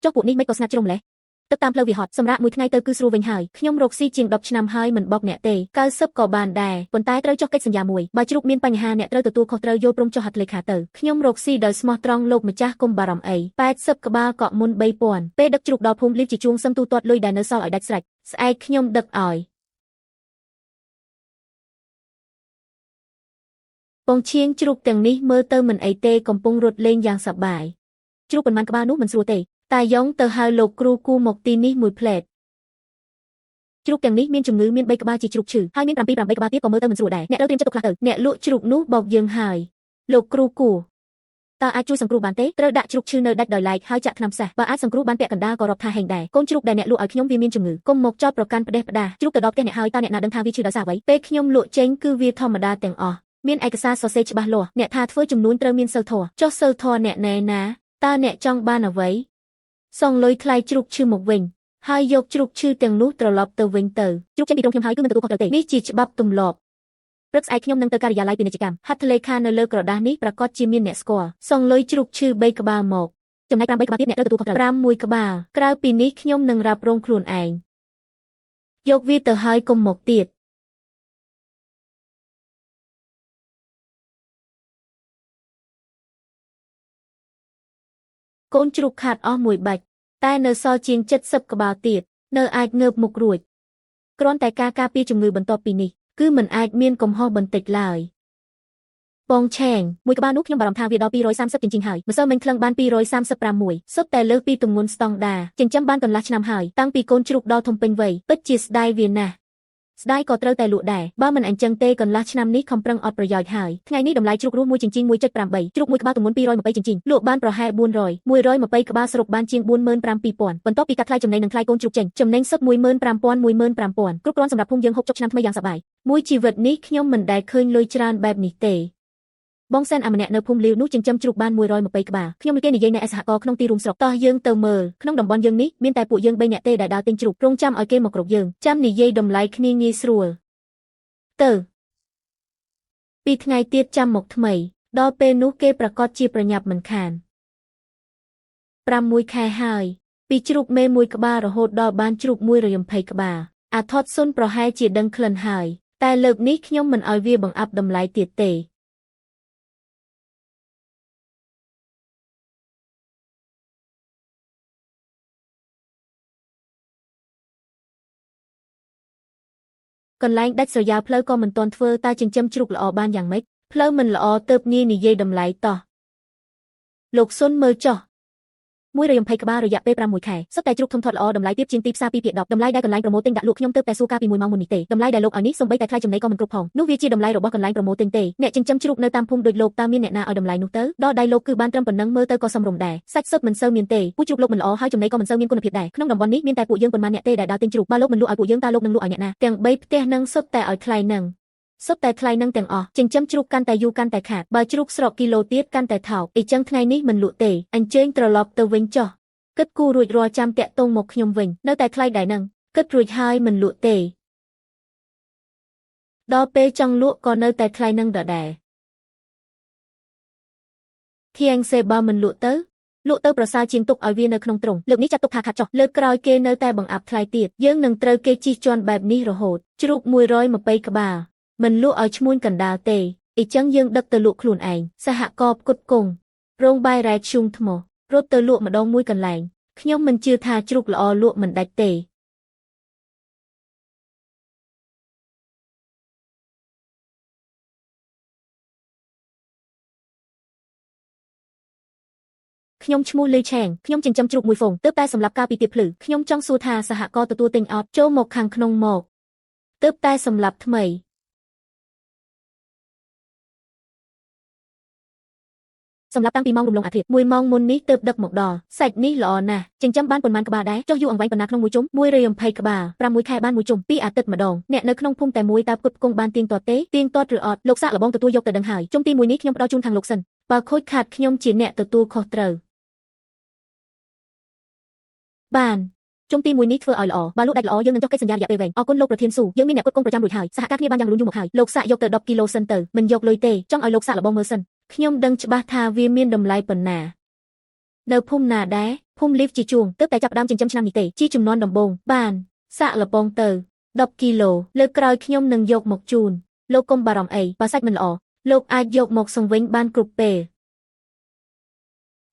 ចុះពួកនេះមិនក៏ស្ងាត់ជ្រុំម្លេះទឹកតាមផ្លូវវាហត់សម្រាប់មួយថ្ងៃទៅគឺស្រួលវិញហើយខ្ញុំរកស៊ីជាង10 ឆ្នាំហើយមិនបោកអ្នកទេ90ក៏បានដែរប៉ុន្តែត្រូវចុះកិច្ចសន្យាមួយបើជ្រូកមានបញ្ហាអ្នកត្រូវទទួលខុសត្រូវយល់ព្រមចុះហត្ថលេខាទៅខ្ញុំរកស៊ីដោយស្មោះត្រង់លោកម្ចាស់កុំបារម្ភអី80ក្បាលកក់មុន 3,000 ពេលដឹកជ្រូកដល់ភូមិលីវជាជួងសឹមទូទាត់លុយដែលនៅសល់ឲ្យដាច់ស្រេចស្អែកខ្ញុំដឹកឲ្យបងឈៀងជ្រូកទាំងនេះមើលទៅមិនអីទេកំពុងរត់លេងយ៉ាងសប្បាយជ្រូកប៉ុន្មានក្បាលនោះមិនស្រួលទេតាយ៉ងទៅហៅលោកគ្រូគូមកទីនេះមួយផ្លែតជ្រូកទាំងនេះមានជំងឺមាន3ក្បាលជាជ្រូកឈឺហើយមាន7 8ក្បាលទៀតក៏មើលទៅមិនស្រួលដែរអ្នកត្រូវត្រៀមចិត្តទុកខ្លះទៅអ្នកលក់ជ្រូកនោះបោកយើងហើយលោកគ្រូគូតើអាចជួយសង្គ្រោះបានទេត្រូវដាក់ជ្រូកឈឺនៅដាច់ដោយឡែកហើយចាក់ថ្នាំផ្សះបើអាចសង្គ្រោះបានពាក់កណ្ដាលក៏រាប់ថាហេងដែរកូនជ្រូកដែលអ្នកលក់ឲ្យខ្ញុំវាមានជំងឺកុំមកចោទប្រកាន់ផ្ដេសផ្ដាសជ្រូកទៅដល់ផ្ទះអ្នកហើយតើអ្នកណាដឹងថាវាឈឺដោយសារអ្វីពេលខ្ញុំលក់ចេញគឺវាធម្មតាទាំងអស់មានឯកសារសរសេរច្បាស់លាស់អ្នកថាធ្វើចំនួនត្រូវមានសិលធម៌ចុះសិលធម៌អ្នកណែណាតើអ្នកចង់បានអ្វីសងលុយថ្លៃជ្រូកឈឺមកវិញហើយយកជ្រូកឈឺទាំងនោះត្រឡប់ទៅវិញទៅជ្រូកចេញពីទ្រង់ខ្ញុំហើយគឺមិនទទួលខុសត្រូវទេនេះជាច្បាប់ទម្លាប់ព្រឹកស្អែកខ្ញុំនឹងទៅការិយាល័យពាណិជ្ជកម្មហត្ថលេខានៅលើក្រដាសនេះប្រកាសជាមានអ្នកស្គាល់សងលុយជ្រូកឈឺ3ក្បាលមកចំណែក8ក្បាលទៀតអ្នកត្រូវទទួលខុសត្រូវ6ក្បាលក្រៅពីនេះខ្ញុំនឹងរ៉ាប់រងខ្លួនឯង យកវាទៅហើយកុំមកទៀតកូនជ្រូកខាតអស់មួយបាច់តែនៅសល់ជាង70ក្បាលទៀតនៅអាចងើបមុខរួចគ្រាន់តែការការពារជំងឺបន្ទាប់ពីនេះគឺមិនអាចមានកំហុសបន្តិចឡើយបងឆេងមួយក្បាលនោះខ្ញុំបារម្ភថាវាដល់230ចិញ្ចៀងហើយម្សិលមិញក្លឹងបាន236សុទ្ធតែលើសពីទម្ងន់ស្តង់ដារចិញ្ចឹមបានកន្លះឆ្នាំហើយតាំងពីកូនជ្រូកដល់ធំពេញវ័យពិតជាស្ដាយវាណាស់ស្ដាយក៏ត្រូវតែលក់ដែរបើមិនអញ្ចឹងទេកន្លះឆ្នាំនេះខំប្រឹងអត់ប្រយោជន៍ហើយថ្ងៃនេះតម្លៃជ្រូករស់មួយចិញ្ចៀង 1.8 ជ្រូកមួយក្បាលទម្ងន់220ចិញ្ចៀងលក់បានប្រហែល400 120ក្បាលសរុបបានជាង 45,000 បន្ទាប់ពីកាត់ថ្លៃចំណេញនិងថ្លៃកូនជ្រូកចេញចំណេញសឹក 15,000 គ្រប់គ្រាន់សម្រាប់ភូមិយើងហូបចុកឆ្នាំថ្មីយ៉ាងសប្បាយមួយជីវិតនេះខ្ញុំមិនដែលឃើញលុយច្រើនបែបនេះទេបងសែនអាម្នាក់នៅភូមិលាវនោះចិញ្ចឹមជ្រូកបាន120ក្បាលខ្ញុំគេនិយាយនៅសហករណ៍ក្នុងទីរួមស្រុកតោះយើងទៅមើលក្នុងតំបន់យើងនេះមានតែពួកយើង3នាក់ទេដែលដើរទិញជ្រូករងចាំឲ្យគេមកគ្រប់យើងចាំនិយាយតម្លៃគ្នាងាយស្រួលទៅ2ថ្ងៃទៀតចាំមកថ្មីដល់ពេលនោះគេប្រកាសជាប្រញាប់មិនខាន6ខែហើយពីជ្រូកមេ1ក្បាលរហូតដល់បានជ្រូក120ក្បាលអាថតសុនប្រហែលជាដឹងក្លិនហើយតែលើកនេះខ្ញុំមិនឲ្យវាបង្អាប់តម្លៃទៀតទេកន្លែងដាច់ស្រយាលផ្លូវក៏មិនទាន់ធ្វើតែចិញ្ចឹមជ្រូកល្អបានយ៉ាងម៉េចផ្លូវមិនល្អទើបងាយនិយាយតម្លៃតោះលោកសុនមើលចុះ120ក្បាលរយៈពេល6ខែសុទ្ធតែជ្រូកធំធាត់ល្អតម្លៃទាបជាងទីផ្សារ2ភាគ10តម្លៃដែលកន្លែងប្រម៉ូទិញដាក់លក់ខ្ញុំទើបតែសួរកាលពី1ម៉ោងមុននេះទេតម្លៃដែលលោកឲ្យនេះសូម្បីតែថ្លៃចំណីក៏មិនគ្រប់ផងនោះវាជាតម្លៃរបស់កន្លែងប្រម៉ូទិញទេអ្នកចិញ្ចឹមជ្រូកនៅតាមភូមិដូចលោកតើមានអ្នកណាឲ្យតម្លៃនោះទៅដល់ដៃលោកគឺបានត្រឹមប៉ុណ្ណឹងមើលទៅក៏សមរម្យដែរសាច់សុទ្ធមិនសូវមានទេពូជ្រូកលោកមិនល្អហើយចំណីក៏មិនសូវមានគុណភាពដែរក្នុងតំបន់នេះមានតែពួកយើងប៉ុន្មានអ្នកទេដែលដើរទិញជ្រូកបើលោកមិនលក់ឲ្យពួកយើងតើលោកនឹងលក់ឲ្យអ្នកណាទាំង3ផ្ទះនឹងសុទ្ធតែឲ្យថ្លៃនឹងសុទ្ធតែថ្លៃនឹងទាំងអស់ចិញ្ចឹមជ្រូកកាន់តែយូរកាន់តែខាតបើជ្រូកស្រកគីឡូទៀតកាន់តែថោកអីចឹងថ្ងៃនេះមិនលក់ទេអញ្ជើញត្រឡប់ទៅវិញចុះគិតគូររួចរាល់ចាំតាក់ទងមកខ្ញុំវិញនៅតែថ្លៃដែរនឹងគិតរួចហើយមិនលក់ទេដល់ពេលចង់លក់ក៏នៅតែថ្លៃនឹងដដែលធៀងសេបើមិនលក់ទៅប្រសើរជាងទុកឲ្យវានៅក្នុងទ្រុងលើកនេះចាត់ទុកថាខាត់ចុះលើកក្រោយគេនៅតែបង្អាប់ថ្លៃទៀតយើងនឹងត្រូវគេជិះជាន់បែបនេះរហូតជ្រូក120ក្បាលមិនលក់ឲ្យឈ្មួញកណ្ដាលទេអីចឹងយើងដឹកទៅលក់ខ្លួនឯងសហករណ៍ផ្គត់ផ្គង់រោងបាយរ៉ែឈុំថ្មរត់ទៅលក់ម្ដងមួយកន្លែងខ្ញុំមិនជឿថាជ្រូកល្អលក់មិនដាច់ទេខ្ញុំឈ្មោះលីឆេងខ្ញុំចិញ្ចឹមជ្រូកមួយហ្វូងទើបតែសម្រាប់ការពីទៀបភ្លឺខ្ញុំចង់សួរថាសហករណ៍ទទួលទិញអត់ចូលមកខាងក្នុងមកទើបតែសម្រាប់ថ្មីសម្រាប់តាំងពីម៉ោងរំលងអាធ្រាត្រ1ម៉ោងមុននេះទើបដឹកមកដល់សាច់នេះល្អណាស់ចិញ្ចឹមបានប៉ុន្មានក្បាលដែរចុះយូរអង្វែងប៉ុណ្ណាក្នុងមួយជុំ120ក្បាល6ខែបានមួយជុំ2អាទិត្យម្ដងអ្នកនៅក្នុងភូមិតែមួយតើផ្គត់ផ្គង់បានទៀងទាត់ទេទៀងទាត់ឬអត់លោកសាក់លបងទទួលយកទៅដឹងហើយជុំទី1នេះខ្ញុំផ្ដល់ជូនខាងលោកសិនបើខូចខាតខ្ញុំជាអ្នកទទួលខុសត្រូវបានជុំទី1នេះធ្វើឲ្យល្អបើលក់ដាច់ល្អយើងនឹងចុះកិច្ចសន្យារយៈពេលវែងអរគុណលោកប្រធានស៊ូយើងមានអ្នកផ្គត់ផ្គង់ប្រចាំរួចហើយសហការគ្នាបានយ៉ាងលូនយូរមកហើយលោកសាក់យកទៅ10គីឡូសិនទៅមិនយកលុយទេចង់ឲ្យលោកសាក់លបងមើលសិនខ្ញុំដឹងច្បាស់ថាវាមានតម្លៃប៉ុណ្ណានៅភូមិណាដែរភូមិលីវជាជួងទើបតែចាប់ផ្ដើមចិញ្ចឹមឆ្នាំនេះទេជីជំនាន់ដំបូងបានសាក់លបងទៅ10គីឡូលើកក្រោយខ្ញុំនឹងយកមកជូនលោកកុំបារម្ភអីបើសាច់មិនល្អលោកអាចយកមកសង្វិញបានគ្រប់ពេល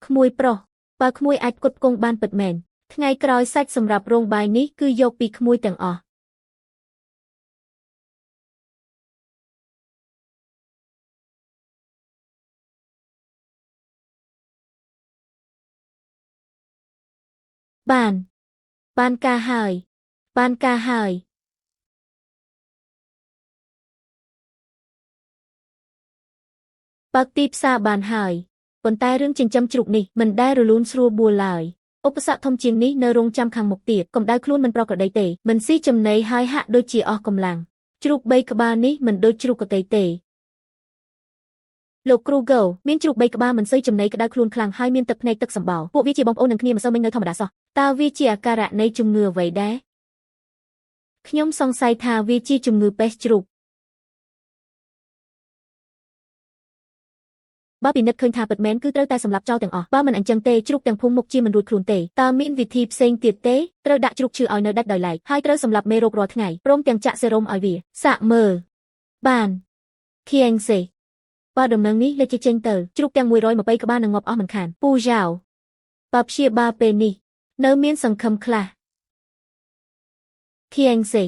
ក្មួយប្រុសបើក្មួយអាចផ្គត់ផ្គង់បានពិតមែនថ្ងៃក្រោយសាច់សម្រាប់រោងបាយនេះគឺយកពីក្មួយទាំងអស់បានការហើយបើកទីផ្សារបានហើយប៉ុន្តែរឿងចិញ្ចឹមជ្រូកនេះមិនដែលរលូនស្រួលបួលឡើយឧបសគ្គធំជាងនេះនៅរងចាំខាងមុខទៀតកម្ដៅខ្លួនមិនប្រក្រតីទេមិនស៊ីចំណីហើយហាក់ដូចជាអស់កម្លាំងជ្រូក3ក្បាលនេះមិនដូចជ្រូកកតីទេលោកគ្រូហ្គោមានជ្រូក3ក្បាលមិនសូវចំណីក្តៅខ្លួនខ្លាំងហើយមានទឹកភ្នែកទឹកសម្បោរពួកវាជាបងប្អូននឹងគ្នាមិនសូវមិញនៅធម្មតាសោះតើវាជាអាការៈនៃជំងឺអ្វីដែរខ្ញុំសង្ស័យថាវាជាជំងឺពេសជ្រូក បើពិនិត្យឃើញថាពិតមែនគឺត្រូវតែសម្លាប់ចោលទាំងអស់បើមិនអញ្ចឹងទេជ្រូកទាំងភូមិមុខជាមិនរួចខ្លួនទេតើមានវិធីផ្សេងទៀតទេត្រូវដាក់ជ្រូកឈឺឲ្យនៅដាច់ដោយឡែកហើយត្រូវសម្លាប់មេរោគរាល់ថ្ងៃព្រមទាំងចាក់សេរ៉ូមឲ្យវាសាក់មើលបានខៀងសេបើដំណឹងនេះលេចចេញទៅជ្រូកទាំង120ក្បាលនឹងងាប់អស់មិនខានពូយ៉ាវបើព្យាបាលពេលនេះនៅមានសង្ឃឹមខ្លះខៀងសេ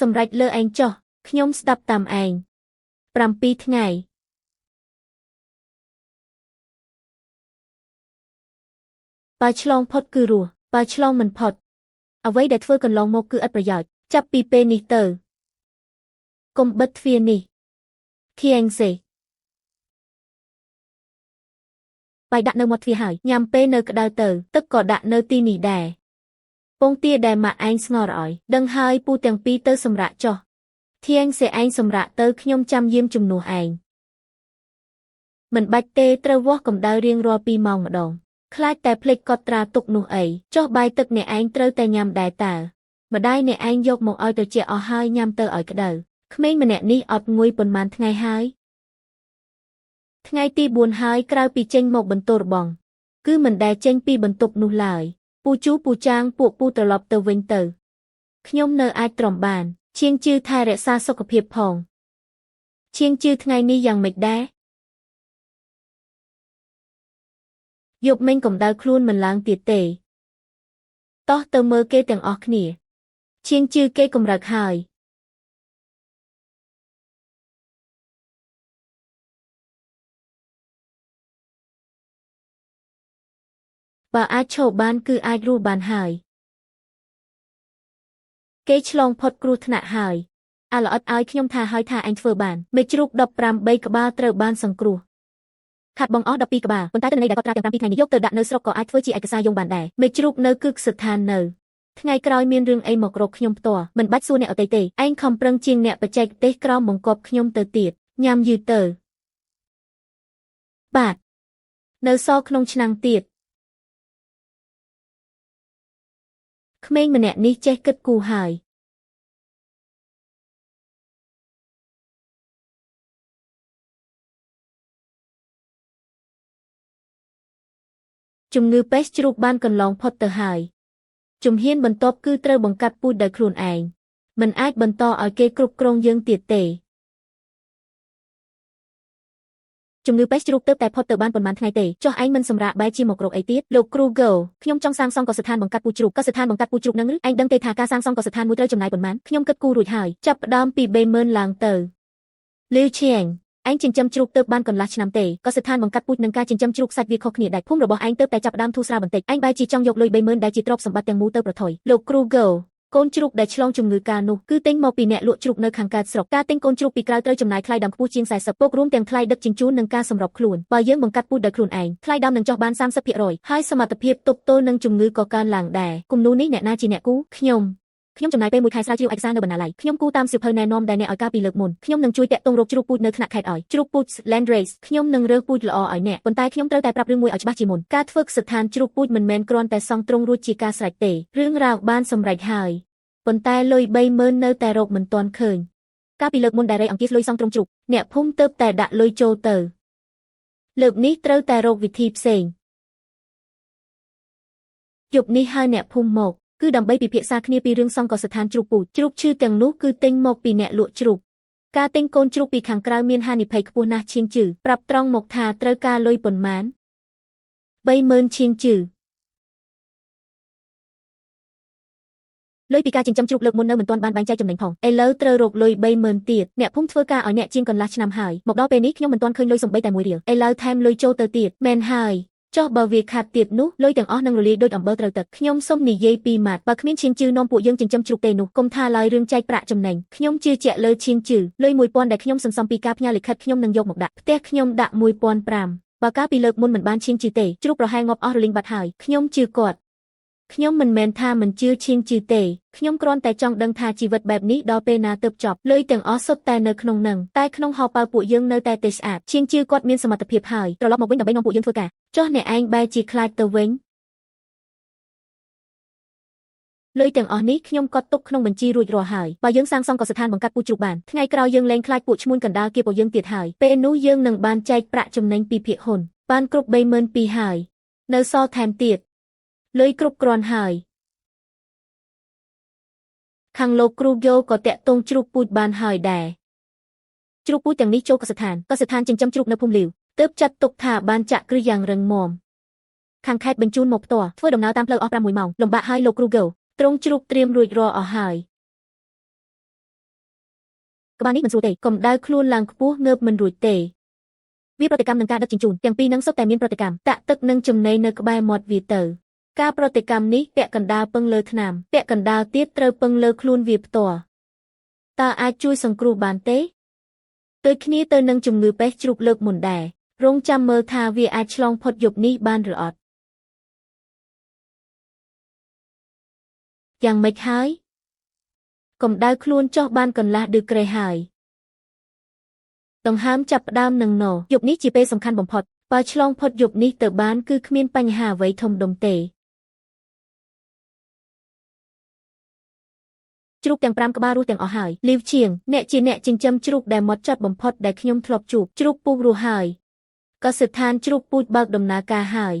សម្រេចលើឯងចុះខ្ញុំស្ដាប់តាមឯង7ថ្ងៃបើឆ្លងផុតគឺរស់បើឆ្លងមិនផុតអ្វីដែលធ្វើកន្លងមកគឺឥតប្រយោជន៍ចាប់ពីពេលនេះទៅកុំបិទទ្វារនេះខៀងសេបាយដាក់នៅមាត់ទ្វារហើយញ៉ាំពេលនៅក្តៅទៅទឹកក៏ដាក់នៅទីនេះដែរពងទាដែលម៉ាក់ឯងស្ងោរឲ្យដឹងហើយពូទាំងពីរទៅសម្រាកចុះធៀងសេឯងសម្រាកទៅខ្ញុំចាំយាមជំនួសឯងមិនបាច់ទេត្រូវវាស់កម្ដៅរៀងរាល់2ម៉ោងម្ដងខ្លាចតែភ្លេចកត់ត្រាទុកនោះអីចុះបាយទឹកអ្នកឯងត្រូវតែញ៉ាំដែរតើម្ដាយអ្នកឯងយកមកឲ្យត្រជាក់អស់ហើយញ៉ាំទៅឲ្យក្ដៅក្មេងម្នាក់នេះអត់ងុយប៉ុន្មានថ្ងៃហើយថ្ងៃទី4ហើយក្រៅពីចេញមកបន្ទោរបងគឺមិនដែលចេញពីបន្ទប់នោះឡើយពូជូពូចាងពួកពូត្រឡប់ទៅវិញទៅខ្ញុំនៅអាចទ្រាំបានឈៀងជឿថែរក្សាសុខភាពផងឈៀងជឿថ្ងៃនេះយ៉ាងម៉េចដែរយប់មិញកម្ដៅខ្លួនមិនឡើងទៀតទេតោះទៅមើលគេទាំងអស់គ្នាឈៀងជឿគេកម្រើកហើយបើអាចឈប់បានគឺអាចរស់បានហើយគេឆ្លងផុតគ្រោះថ្នាក់ហើយអាល្អិតឲ្យខ្ញុំថាហើយថាអញធ្វើបានមេជ្រូក18ក្បាលត្រូវបានសង្គ្រោះខាត់បងអស់12ក្បាលប៉ុន្តែទិន្នន័យដែលកត់ត្រាទាំង7ថ្ងៃនេះយកទៅដាក់នៅស្រុកក៏អាចធ្វើជាឯកសារយោងបានដែរមេជ្រូកនៅគឺស្ថាននៅថ្ងៃក្រោយមានរឿងអីមករកខ្ញុំផ្ទាល់មិនបាច់សួរអ្នកអតីតទេឯងខំប្រឹងជាងអ្នកបច្ចេកទេសក្រោមបង្គាប់ខ្ញុំទៅទៀតញ៉ាំយឺទៅបាទនៅសល់ក្នុងឆ្នាំងទៀតក្មេងម្នាក់នេះចេះគិតគូរហើយជំងឺពេស្តជ្រូកបានកន្លងផុតទៅហើយជំហានបន្ទាប់គឺត្រូវបង្កាត់ពូជដោយខ្លួនឯងមិនអាចបន្តឲ្យគេគ្រប់គ្រងយើងទៀតទេជំងឺពេស្តជ្រូកទើបតែផុតទៅបានប៉ុន្មានថ្ងៃទេចុះឯងមិនសម្រាកបែរជាមករកអីទៀតលោកគ្រូហ្គោខ្ញុំចង់សាងសង់កសិដ្ឋានបង្កាត់ពូជជ្រូកកសិដ្ឋានបង្កាត់ពូជជ្រូកនឹងឬឯងដឹងទេថាការសាងសង់កសិដ្ឋានមួយត្រូវចំណាយប៉ុន្មានខ្ញុំគិតគូររួចហើយចាប់ផ្ដើមពី30000ឡើងទៅលឺឈៀងឯងចិញ្ចឹមជ្រូកទើបបានកន្លះឆ្នាំទេក៏ស្ថានបង្កាត់ពូជនឹងការចិញ្ចឹមជ្រូកសាច់វាខុសគ្នាដែរភូមិរបស់ឯងទើបតែចាប់ផ្ដើមធូរស្រាលបន្តិចឯងបែរជាចង់យកលុយ30000ដែលជាទ្រព្យសម្បត្តិទាំងមូលទៅប្រថុយលោកគ្រូហ្គោកូនជ្រូកដែលឆ្លងជំងឺកាលនោះគឺទិញមកពីអ្នកលក់ជ្រូកនៅខាងកើតស្រុកការទិញកូនជ្រូកពីក្រៅត្រូវចំណាយថ្លៃដើមខ្ពស់ជាង40ពុករួមទាំងថ្លៃដឹកជញ្ជូននិងការសម្របខ្លួនបើយើងបង្កាត់ពូជដោយខ្លួនឯងថ្លៃដើមនឹងចុះបាន30%ហើយសមត្ថភាពទប់ទល់នឹងជំងឺក៏កើនឡើងដែរគំនូរនេះអ្នកណាជាអ្នកគូខ្ញុំចំណាយពេល1ខែស្រាវជ្រាវឯកសារនៅបណ្ណាល័យខ្ញុំគូតាមសៀវភៅណែនាំដែលអ្នកឲ្យការពីលើកមុនខ្ញុំនឹងជួយតាក់ទងរកជ្រូកពូជនៅថ្នាក់ខេត្តឲ្យជ្រូកពូជ Landrace ខ្ញុំនឹងរើសពូជល្អឲ្យអ្នកប៉ុន្តែខ្ញុំត្រូវតែប្រាប់រឿងមួយឲ្យច្បាស់ជាមុនការធ្វើស្ថានជ្រូកពូជមិនមែនគ្រាន់តែសង់ទ្រង់រួចជាការស្រេចទេរឿងរ៉ាវបានសម្រេចហើយប៉ុន្តែលុយ30000នៅតែរកមិនទាន់ឃើញការពីលើកមុនដែលរៃអង្គាសលុយសង់ទ្រង់ជ្រូកអ្នកភូមិទើបតែដាក់លុយចូលទៅលើកនេះត្រូវតែរកវិធីផ្សេងយប់នេះហើយអ្នកភូមិមកគឺដើម្បីពិភាក្សាគ្នាពីរឿងសង់កសិដ្ឋានជ្រូកពូជជ្រូកឈឺទាំងនោះគឺទិញមកពីអ្នកលក់ជ្រូកការទិញកូនជ្រូកពីខាងក្រៅមានហានិភ័យខ្ពស់ណាស់ឈៀងជឺប្រាប់ត្រង់មកថាត្រូវការលុយប៉ុន្មាន30000ឈៀងជឺលុយពីការចិញ្ចឹមជ្រូកលើកមុននៅមិនទាន់បានបែងចែកចំណេញផងឥឡូវត្រូវរកលុយ30000ទៀតអ្នកភូមិធ្វើការឲ្យអ្នកជាងកន្លះឆ្នាំហើយមកដល់ពេលនេះខ្ញុំមិនទាន់ឃើញលុយសំបីតែ1រៀលឥឡូវថែមលុយចូលទៅទៀតមែនហើយចុះបើវាខាតទៀតនោះលុយទាំងអស់នឹងរលាយដូចអំបិលត្រូវទឹកខ្ញុំសុំនិយាយពីម៉ាត់បើគ្មានឈៀងជឺនាំពួកយើងចិញ្ចឹមជ្រូកទេនោះកុំថាឡើយរឿងចែកប្រាក់ចំណេញខ្ញុំជឿជាក់លើឈៀងជឺលុយ1000ដែលខ្ញុំសន្សំពីការផ្ញើលិខិតខ្ញុំនឹងយកមកដាក់ផ្ទះខ្ញុំដាក់1500បើការពីលើកមុនមិនបានឈៀងជឺទេជ្រូកប្រហែលងាប់អស់រលីងបាត់ហើយខ្ញុំជឿគាត់ខ្ញុំមិនមែនថាមិនជឿឈៀងជឺទេខ្ញុំគ្រាន់តែចង់ដឹងថាជីវិតបែបនេះដល់ពេលណាទើបចប់លុយទាំងអស់សុទ្ធតែនៅក្នុងនឹងតែក្នុងហោប៉ៅពួកយើងនៅតែទេស្អាតឈៀងជឺគាត់មានសមត្ថភាពហើយត្រឡប់មកវិញដើម្បីនាំពួកយើងធ្វើការចុះអ្នកឯងបែរជាខ្លាចទៅវិញ លុយទាំងអស់នេះខ្ញុំកត់ទុកក្នុងបញ្ជីរួចរាល់ហើយបើយើងសាងសង់កសិដ្ឋានបង្កាត់ពូជជ្រូកបានថ្ងៃក្រោយយើងលែងខ្លាចពួកឈ្មួញកណ្ដាលគៀបរបស់យើងទៀតហើយពេលនោះយើងនឹងបានចែកប្រាក់ចំណេញពីភាគហ៊ុនបានគ្រប់32,000ហើយនៅសល់ថែមទៀតលុយគ្រប់គ្រាន់ហើយខាងលោកគ្រូយោក៏តាក់ទងជ្រូកពូជបានហើយដែរជ្រូកពូជទាំងនេះចូលកសិដ្ឋានចិញ្ចឹមជ្រូកនៅភូមិលាវទើបចាត់ទុកថាបានចាក់គ្រឹះយ៉ាងរឹងមាំខាងខេត្តបញ្ជូនមកផ្ទាល់ធ្វើដំណើរតាមផ្លូវអស់6ម៉ោងលំបាកហើយលោកគ្រូយោទ្រង់ជ្រូកត្រៀមរួចរាល់អស់ហើយក្បាលនេះមិនស្រួលទេកម្ដៅខ្លួនឡើងខ្ពស់ងើបមិនរួចទេវាប្រតិកម្មនឹងការដឹកជញ្ជូនទាំងពីរនឹងសុទ្ធតែមានប្រតិកម្មតាក់ទឹកនិងចំណីនៅក្បែរមាត់វាទៅការប្រតិកម្មនេះពាក់កណ្ដាលពឹងលើថ្នាំពាក់កណ្ដាលទៀតត្រូវពឹងលើខ្លួនវាផ្ទាល់តើអាចជួយសង្គ្រោះបានទេដូចគ្នាទៅនឹងជំងឺពេស្តជ្រូកលើកមុនដែររងចាំមើលថាវាអាចឆ្លងផុតយប់នេះបានឬអត់យ៉ាងម៉េចហើយកម្ដៅខ្លួនចុះបានកន្លះដឺក្រេហើយដង្ហើមចាប់ផ្ដើមនឹងណយប់នេះជាពេលសំខាន់បំផុតបើឆ្លងផុតយប់នេះទៅបានគឺគ្មានបញ្ហាអ្វីធំដុំទេជ្រូកទាំង5ក្បាលរស់ទាំងអស់ហើយលីវជាងអ្នកជាអ្នកចិញ្ចឹមជ្រូកដែលហ្មត់ចត់បំផុតដែលខ្ញុំធ្លាប់ជួបជ្រូកពូករស់ហើយកសិដ្ឋានជ្រូកពូជបើកដំណើរការហើយ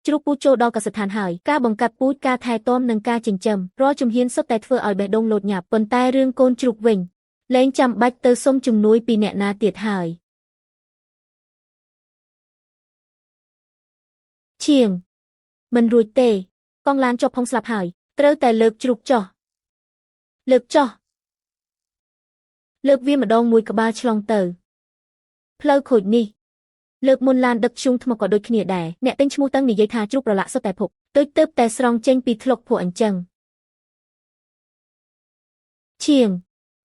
ជ្រូកពូជចូលដល់កសិដ្ឋានហើយការបង្កាត់ពូជការថែទាំនិងការចិញ្ចឹមរាល់ជំហានសុទ្ធតែធ្វើឲ្យបេះដូងលោតញាប់ប៉ុន្តែរឿងកូនជ្រូកវិញលែងចាំបាច់ទៅសុំជំនួយពីអ្នកណាទៀតហើយឈៀងមិនរួចទេកង់ឡានជាប់ផុងស្លាប់ហើយត្រូវតែលើកជ្រូកចុះលើកវាម្ដងមួយក្បាលឆ្លងទៅផ្លូវខូចនេះលើកមុនឡានដឹកធ្យូងថ្មក៏ដូចគ្នាដែរអ្នកទិញឈ្មោះតឹងនិយាយថាជ្រូកប្រឡាក់សុទ្ធតែភពទើបតែស្រង់ចេញពីថ្លុកភក់អញ្ចឹងឈៀង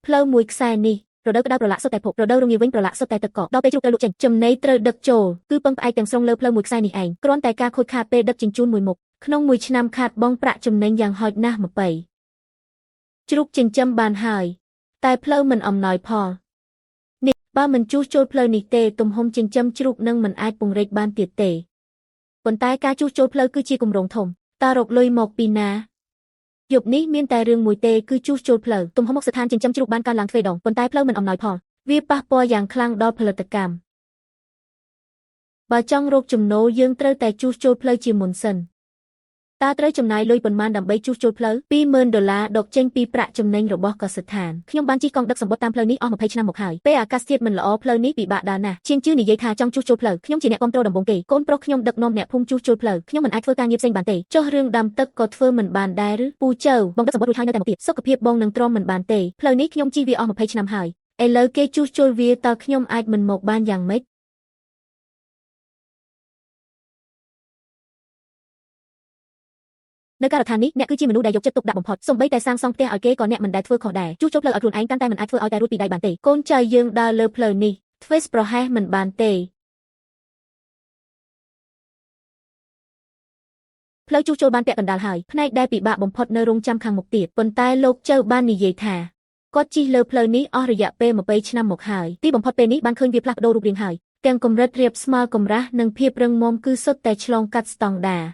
ផ្លូវមួយខ្សែនេះរដូវក្តៅប្រឡាក់សុទ្ធតែភពរដូវរងាវិញប្រឡាក់សុទ្ធតែទឹកកកដល់ពេលជ្រូកត្រូវលក់ចេញចំណីត្រូវដឹកចូលគឺពឹងផ្អែកទាំងស្រុងលើផ្លូវមួយខ្សែនេះឯងគ្រាន់តែការខូចខាតពេលដឹកជញ្ជូនមួយមុខក្នុងមួយឆ្នាំខាតបង់ប្រាក់ចំណេញយ៉ាងហោចណាស់20ជ្រូកចិញ្ចឹមបានហើយតែផ្លូវមិនអំណោយផលនេះបើមិនជួសជុលផ្លូវនេះទេទំហំចិញ្ចឹមជ្រូកនឹងមិនអាចពង្រីកបានទៀតទេប៉ុន្តែការជួសជុលផ្លូវគឺជាគម្រោងធំតើរកលុយមកពីណាយប់នេះមានតែរឿងមួយទេគឺជួសជុលផ្លូវទំហំមុខស្ថានចិញ្ចឹមជ្រូកបានកើនឡើងទ្វេដងប៉ុន្តែផ្លូវមិនអំណោយផលវាប៉ះពាល់យ៉ាងខ្លាំងដល់ផលិតកម្មបើចង់រកចំណូលយើងត្រូវតែជួសជុលផ្លូវជាមុនសិនតើត្រូវចំណាយលុយប៉ុន្មានដើម្បីជួសជុលផ្លូវ$20,000ដកចេញពីប្រាក់ចំណេញរបស់កសិដ្ឋានខ្ញុំបានជិះកង់ដឹកសម្បត្តិតាមផ្លូវនេះអស់20ឆ្នាំមកហើយពេលអាកាសធាតុមិនល្អផ្លូវនេះពិបាកដើរណាស់ជាងជឿនិយាយថាចង់ជួសជុលផ្លូវខ្ញុំជាអ្នកគ្រប់គ្រងដំបូងគេកូនប្រុសខ្ញុំដឹកនាំអ្នកភូមិជួសជុលផ្លូវខ្ញុំមិនអាចធ្វើការងារផ្សេងបានទេចុះរឿងដាំទឹកក៏ធ្វើមិនបានដែរឬពូជើបងដឹកសម្បត្តិរួចហើយនៅតែមកទៀតសុខភាពបងនឹងទ្រាំមិនបានទេផ្លូវនេះខ្ញុំជិះវាអស់20ឆ្នាំហើយឥឡូវគេជួសជុលវាតើខ្ញុំអាចមិនមកបានយ៉ាងម៉េចនៅការដ្ឋាននេះអ្នកគឺជាមនុស្សដែលយកចិត្តទុកដាក់បំផុតសូម្បីតែសាងសង់ផ្ទះឲ្យគេក៏អ្នកមិនដែលធ្វើខុសដែរជួសជុលផ្លូវឲ្យខ្លួនឯងកាន់តែមិនអាចធ្វើឲ្យតែរួចពីដៃបានទេកូនចៅយើងដើរលើផ្លូវនេះធ្វើប្រហែសមិនបានទេផ្លូវជួសជុលបានពាក់កណ្ដាលហើយផ្នែកដែលពិបាកបំផុតនៅរងចាំខាងមុខទៀតប៉ុន្តែលោកចៅបាននិយាយថាគាត់ជិះលើផ្លូវនេះអស់រយៈពេល20ឆ្នាំមកហើយទីបំផុតពេលនេះបានឃើញវាផ្លាស់ប្ដូររូបរាងហើយទាំងកម្រិតរាបស្មើកម្រាស់និងភាពរឹងមាំគឺសុទ្ធតែឆ្លងកាត់ស្តង់ដារ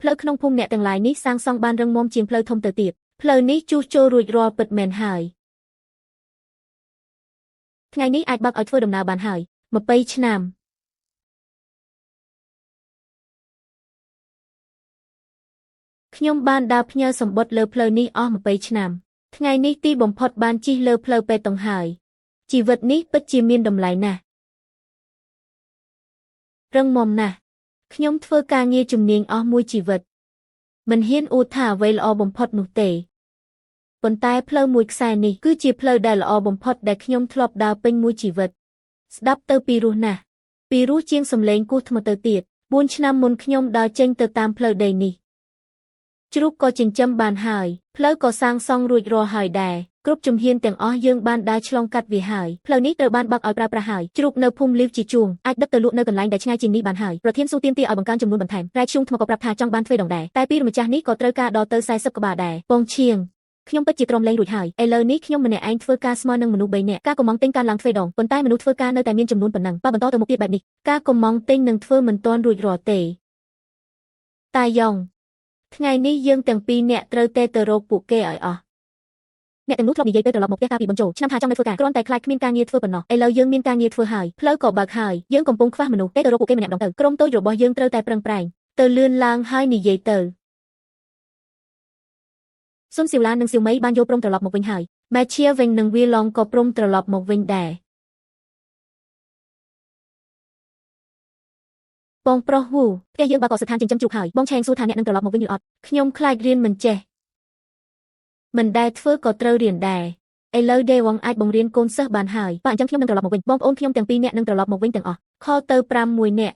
ផ្លូវក្នុងភូមិអ្នកទាំងឡាយនេះសាងសង់បានរឹងមាំជាងផ្លូវធំទៅទៀតផ្លូវនេះជួសជុលរួចរាល់ពិតមែនហើយថ្ងៃនេះអាចបើកឲ្យធ្វើដំណើរបានហើយ20ឆ្នាំខ្ញុំបានដើរផ្ញើសម្បត្តិលើផ្លូវនេះអស់20ឆ្នាំថ្ងៃនេះទីបំផុតបានជិះលើផ្លូវបេតុងហើយជីវិតនេះពិតជាមានតម្លៃណាស់រឹងមាំណាស់ខ្ញុំធ្វើការងារជំនាញអស់មួយជីវិតមិនហ៊ានអួតថាអ្វីល្អបំផុតនោះទេប៉ុន្តែផ្លូវមួយខ្សែនេះគឺជាផ្លូវដែលល្អបំផុតដែលខ្ញុំធ្លាប់ដើរពេញមួយជីវិតស្ដាប់ទៅពីរោះណាស់ពីរោះជាងសំឡេងគោះថ្មទៅទៀត4ឆ្នាំមុនខ្ញុំដើរចេញទៅតាមផ្លូវដីនេះជ្រូកក៏ចិញ្ចឹមបានហើយផ្លូវក៏សាងសង់រួចរាល់ហើយដែរគ្រប់ជំហានទាំងអស់យើងបានដើរឆ្លងកាត់វាហើយផ្លូវនេះត្រូវបានបើកឲ្យប្រើប្រាស់ហើយជ្រូកនៅភូមិលីវជាជួងអាចដឹកទៅលក់នៅកន្លែងដែលឆ្ងាយជាងនេះបានហើយប្រធានស៊ូទាមទារឲ្យបង្កើនចំនួនបន្ថែមរ៉ែធ្យូងថ្មក៏ប្រាប់ថាចង់បានទ្វេដងដែរតែពីរម្ចាស់នេះក៏ត្រូវការដល់ទៅ40ក្បាលដែរពងឈៀងខ្ញុំពិតជាទ្រាំលែងរួចហើយឥឡូវនេះខ្ញុំម្នាក់ឯងធ្វើការស្មើនឹងមនុស្ស3នាក់ការកំងទិញកើនឡើងទ្វេដងប៉ុន្តែមនុស្សធ្វើការនៅតែមានចំនួនប៉ុណ្ណឹងបើបន្តទៅមុខទៀតបែបនេះការកំងទិញនឹងធ្វើមិនទាន់រួចរាល់ទេតាយ៉ង ថ្ងៃនេះយើងទាំងពីរអ្នកត្រូវតែទៅរកពួកគេឲ្យអស់អ្នកទាំងនោះធ្លាប់និយាយទៅត្រឡប់មកផ្ទះកាលពីបញ្ចូលឆ្នាំថាចង់នៅធ្វើការគ្រាន់តែខ្លាចគ្មានការងារធ្វើប៉ុណ្ណោះឥឡូវយើងមានការងារធ្វើហើយផ្លូវក៏បើកហើយយើងកំពុងខ្វះមនុស្សទេទៅរកពួកគេម្នាក់ម្ដងទៅក្រុមតូចរបស់យើងត្រូវតែប្រឹងប្រែងទៅលឿនឡើងហើយនិយាយទៅសុនស៊ីវឡាននិងស៊ីវមីបានយកព្រមត្រឡប់មកវិញហើយម៉ែឈៀវិញនិងវាឡងក៏ព្រមត្រឡប់មកវិញដែរបងប្រុសវូផ្ទះយើងបើកស្ថានចិញ្ចឹមជ្រូកហើយបងឆេងសួរថាអ្នកនឹងត្រឡប់មកវិញឬអត់ខ្ញុំខ្លាចរៀនមិនចេះមិនដែលធ្វើក៏ត្រូវរៀនដែរឥឡូវដេវងអាចបង្រៀនកូនសិស្សបានហើយបើអញ្ចឹងខ្ញុំនឹងត្រឡប់មកវិញបងប្អូនខ្ញុំទាំងពីរនាក់នឹងត្រឡប់មកវិញទាំងអស់ខទៅ6នាក់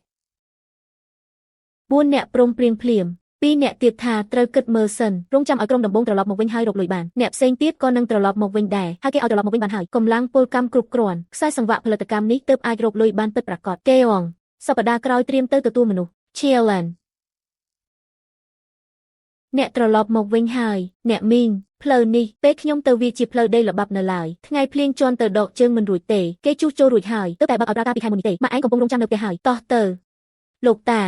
4នាក់ព្រមព្រៀងភ្លាម2នាក់ទៀតថាត្រូវគិតមើលសិនរងចាំឲ្យក្រុមដំបងត្រឡប់មកវិញហើយរកលុយបានអ្នកផ្សេងទៀតក៏នឹងត្រឡប់មកវិញដែរហើយគេឲ្យត្រឡប់មកវិញបានហើយកម្លាំងពលកម្មគ្រប់គ្រាន់ខ្សែសង្វាក់ផលិតកម្មនេះទើបអាចរកលុយបានពិតប្រាកដដេវងសប្តាហ៍ក្រោយត្រៀមទៅទទួលមនុស្ស Challenge អ្នកត្រឡប់មកវិញហើយអ្នកមីងផ្លូវនេះពេលខ្ញុំទៅវាជាផ្លូវដីល្បាប់នៅឡើយថ្ងៃភ្លៀងជន់ទៅដកជើងមិនរួចទេគេជួសជុលរួចហើយទើបតែបើកឲ្យប្រើការពីខែមុននេះទេម៉ាក់ឯងកំពុងរងចាំនៅផ្ទះហើយតោះទៅលោកតា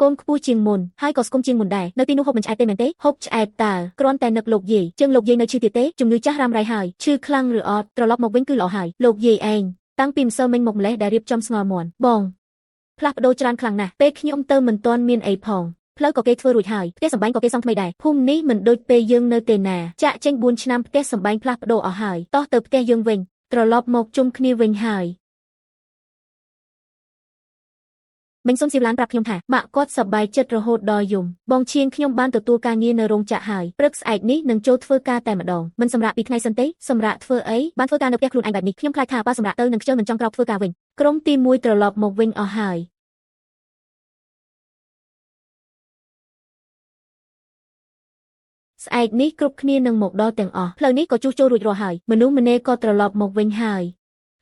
កូនខ្ពស់ជាងមុនហើយក៏ស្គមជាងមុនដែរនៅទីនោះហូបមិនឆ្អែតទេមែនទេហូបឆ្អែតតើគ្រាន់តែនឹកលោកយាយជើងលោកយាយនៅឈឺទៀតទេជំងឺចាស់រ៉ាំរ៉ៃហើយឈឺខ្លាំងឬអត់ត្រឡប់មកវិញគឺល្អហើយលោកយាយឯងតាំងពីម្សិលមិញមកម្លេះដែលរៀបចំស្ងល់មាន់បងផ្លាស់ប្ដូរច្រើនខ្លាំងណាស់ពេលខ្ញុំទៅមិនទាន់មានអីផងផ្លូវក៏គេធ្វើរួចហើយផ្ទះសម្បែងក៏គេសង់ថ្មីដែរភូមិនេះមិនដូចពេលយើងនៅទេណាចាក់ចេញ4ឆ្នាំផ្ទះសម្បែងផ្លាស់ប្ដូរអស់ហើយតោះទៅផ្ទះយើងវិញត្រឡប់មកជុំគ្នាវិញហើយមិញសុនស៊ីវឡានប្រាប់ខ្ញុំថាម៉ាក់គាត់សប្បាយចិត្តរហូតដល់យំបងឈៀងខ្ញុំបានទទួលការងារនៅរោងចក្រហើយព្រឹកស្អែកនេះនឹងចូលធ្វើការតែម្ដងមិនសម្រាប់ពីថ្ងៃសិនទេសម្រាប់ធ្វើអីបានធ្វើការនៅផ្ទះខ្លួនឯងបែបនេះខ្ញុំខ្លាចថាបើសម្រាប់ទៅនឹងខ្ជិលមិនចង់ក្រោកធ្វើការវិញក្រុមទី1ត្រឡប់មកវិញអស់ហើយស្អែកនេះគ្រប់គ្នានឹងមកដល់ទាំងអស់ផ្លូវនេះក៏ជួសជុលរួចរាល់ហើយមនុស្សម្នេក៏ត្រឡប់មកវិញហើ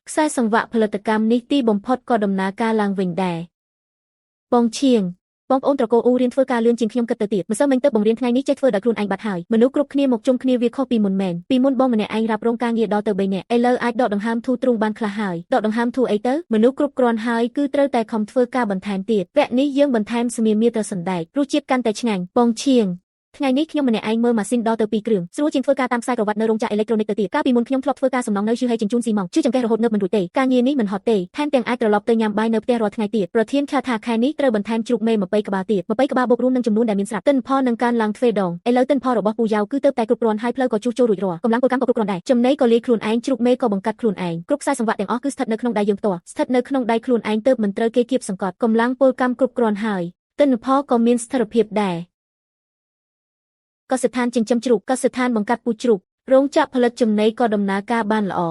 យខ្សែសង្វាក់ផលិតកម្មនេះទីបំផុតក៏ដំណើរការឡើងវិញដែរបងឈៀងបងប្អូនត្រកូលអ៊ូរៀនធ្វើការលឿនជាងខ្ញុំគិតទៅទៀតម្សិលមិញទៅបង្រៀនថ្ងៃនេះចេះធ្វើដោយខ្លួនឯងបាត់ហើយមនុស្សគ្រប់គ្នាមកជុំគ្នាវាខុសពីមុនមែនពីមុនបងម្នាក់ឯងរ៉ាប់រងការងារដល់ទៅ3នាក់ឥឡូវអាចដកដង្ហើមធូរទ្រូងបានខ្លះហើយដកដង្ហើមធូរអីទៅមនុស្សគ្រប់គ្រាន់ហើយគឺត្រូវតែខំធ្វើការបន្ថែមទៀតវគ្គនេះយើងបន្ថែមសមាមាត្រសណ្ដែករសជាតិកាន់តែឆ្ងាញ់បងឈៀងថ្ងៃនេះខ្ញុំម្នាក់ឯងមើលម៉ាស៊ីនដល់ទៅ2គ្រឿងស្រួលជាងធ្វើការតាមខ្សែក្រវ៉ាត់នៅរោងចក្រអេឡិចត្រូនិកទៅទៀតកាលពីមុនខ្ញុំធ្លាប់ធ្វើការសំណងនៅជឿហើយជញ្ជូនស៊ីម៉ងជឿចង្កេះរហូតនៅមិនរួចទេការងារនេះមិនហត់ទេថែមទាំងអាចត្រឡប់ទៅញ៉ាំបាយនៅផ្ទះរាល់ថ្ងៃទៀតប្រធានថាខែនេះត្រូវបន្ថែមជ្រូកមេ20ក្បាលទៀត20ក្បាលបូករួមនឹងចំនួនដែលមានស្រាប់ទិន្នផលនឹងកើនឡើងទ្វេដងឥឡូវទិន្នផលរបស់ពូយ៉ាវគឺទៅតែគ្រប់គ្រាន់ហើយផ្លូវក៏ជួសជុលរួចរាល់កម្លាំងពលកម្មក៏គ្រប់គ្រាន់ដែរចំណីក៏លាយខ្លួនឯងជ្រូកមេក៏បង្កាត់ខ្លួនឯងគ្រប់ខ្សែសង្វាក់ទាំងអស់គឺស្ថិតនៅក្នុងដៃយើងផ្ទាល់ស្ថិតនៅក្នុងដៃខ្លួនឯងទើបមិនត្រូវគេគៀបសង្កត់កម្លាំងពលកម្មគ្រប់គ្រាន់ហើយទិន្នផលក៏មានស្ថិរភាពដែរកសិដ្ឋានចិញ្ចឹមជ្រូកកសិដ្ឋានបង្កាត់ពូជជ្រូករោងចក្រផលិតចំណីក៏ដំណើរការបានល្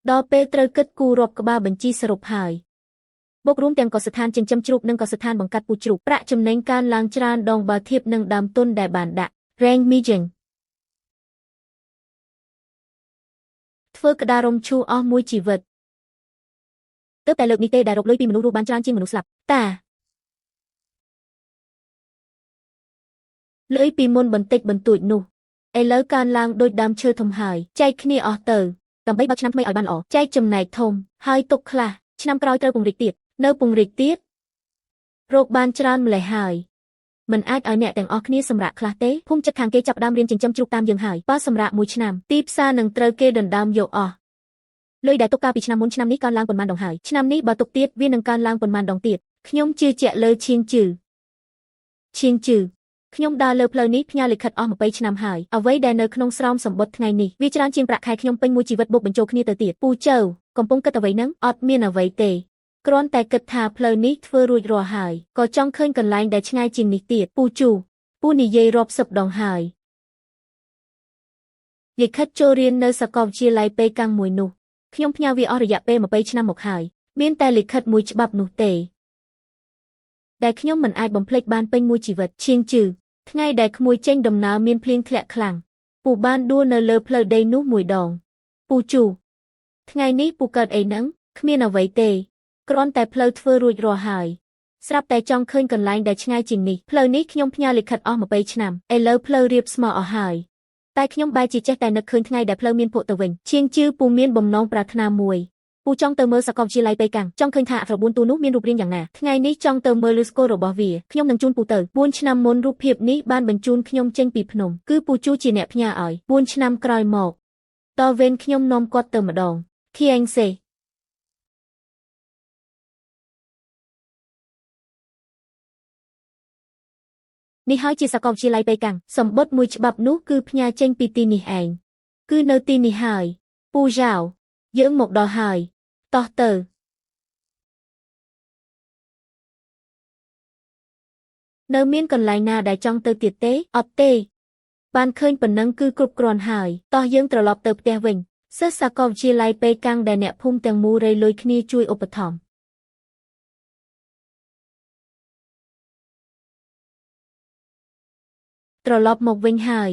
អដល់ពេលត្រូវគិតគូររាប់ក្បាលបញ្ជីសរុបហើយបូករួមទាំងកសិដ្ឋានចិញ្ចឹមជ្រូកនិងកសិដ្ឋានបង្កាត់ពូជជ្រូកប្រាក់ចំណេញកើនឡើងច្រើនដងបើធៀបនឹងដើមទុនដែលបានដាក់ Rang Mijing ធ្វើក្តាររំឈូអស់មួយជីវិតទើបតែលើកនេះទេដែលរកលុយពីមនុស្សរស់បានច្រើនជាងមនុស្សស្លាប់តាលុយពីមុនបន្តិចបន្តួចនោះឥឡូវកើនឡើងដូចដើមឈើធំហើយចែកគ្នាអស់ទៅដើម្បីបើកឆ្នាំថ្មីឲ្យបានល្អចែកចំណែកធំហើយទុកខ្លះឆ្នាំក្រោយត្រូវពង្រីកទៀតនៅពង្រីកទៀតរកបានច្រើនម្លេះហើយមិនអាចឲ្យអ្នកទាំងអស់គ្នាសម្រាកខ្លះទេភូមិចិត្តខាងគេចាប់ដើមរៀនចិញ្ចឹមជ្រូកតាមយើងហើយបើសម្រាកមួយឆ្នាំទីផ្សារនឹងត្រូវគេដណ្ដើមយកអស់លុយដែលទុកកាលពីឆ្នាំមុនឆ្នាំនេះកើនឡើងប៉ុន្មានដងហើយឆ្នាំនេះបើទុកទៀតវានឹងកើនឡើងប៉ុន្មានដងទៀតខ្ញុំជឿជាក់លើឈៀងជឺខ្ញុំដើរលើផ្លូវនេះផ្ញើលិខិតអស់20ឆ្នាំហើយអ្វីដែលនៅក្នុងស្រោមសម្បត្តិថ្ងៃនេះវាច្រើនជាងប្រាក់ខែខ្ញុំពេញមួយជីវិតបូកបញ្ចូលគ្នាទៅទៀតពូជើកំពុងគិតអ្វីហ្នឹងអត់មានអ្វីទេគ្រាន់តែគិតថាផ្លូវនេះធ្វើរួចរាល់ហើយក៏ចង់ឃើញកន្លែងដែលឆ្ងាយជាងនេះទៀតពូនិយាយរាប់សិបដងហើយលិខិតចូលរៀននៅសាកលវិទ្យាល័យពេកាំងមួយនោះខ្ញុំផ្ញើវាអស់រយៈពេល20ឆ្នាំមកហើយមានតែលិខិតមួយច្បាប់នោះទេដែលខ្ញុំមិនអាចបំភ្លេចបានពេញមួយជីវិតឈៀងជឺថ្ងៃដែលក្មួយចេញដំណើរមានភ្លៀងធ្លាក់ខ្លាំងពូបានដួលនៅលើផ្លូវដីនោះមួយដងពូថ្ងៃនេះពូកើតអីហ្នឹងគ្មានអ្វីទេគ្រាន់តែផ្លូវធ្វើរួចរាល់ហើយស្រាប់តែចង់ឃើញកន្លែងដែលឆ្ងាយជាងនេះផ្លូវនេះខ្ញុំផ្ញើលិខិតអស់20ឆ្នាំឥឡូវផ្លូវរៀបស្មើអស់ហើយតែខ្ញុំបែរជាចេះតែនឹកឃើញថ្ងៃដែលផ្លូវមានភក់ទៅវិញឈៀងជឺពូមានបំណងប្រាថ្នាមួយ ពូចង់ទៅមើលសាកលវិទ្យាល័យប៉េកាំងចង់ឃើញថា9តួនោះមានរូបរាងយ៉ាងណាថ្ងៃនេះចង់ទៅមើលលឺស្គររបស់វាខ្ញុំនឹងជូនពូទៅ4ឆ្នាំមុនរូបភាពនេះបានបញ្ជូនខ្ញុំចេញពីភ្នំគឺពូជូជាអ្នកផ្ញើឲ្យ4ឆ្នាំក្រោយមកតវេនខ្ញុំនាំគាត់ទៅម្ដងខៀងសេនេះហើយជាសាកលវិទ្យាល័យប៉េកាំងសម្បត្តិមួយច្បាប់នោះគឺផ្ញើចេញពីទីនេះឯងគឺនៅទីនេះហើយពូហ្សាវយើងមកដល់ហើយតោះទៅនៅមានកន្លែងណាដែលចង់ទៅទៀតទេអត់ទេបានឃើញប៉ុណ្ណឹងគឺគ្រប់គ្រាន់ហើយតោះយើងត្រឡប់ទៅផ្ទះវិញសិស្សសាកលវិទ្យាល័យប៉េកាំងដែលអ្នកភូមិទាំងមូលរៃលុយគ្នាជួយឧបត្ថម្ភត្រឡប់មកវិញហើយ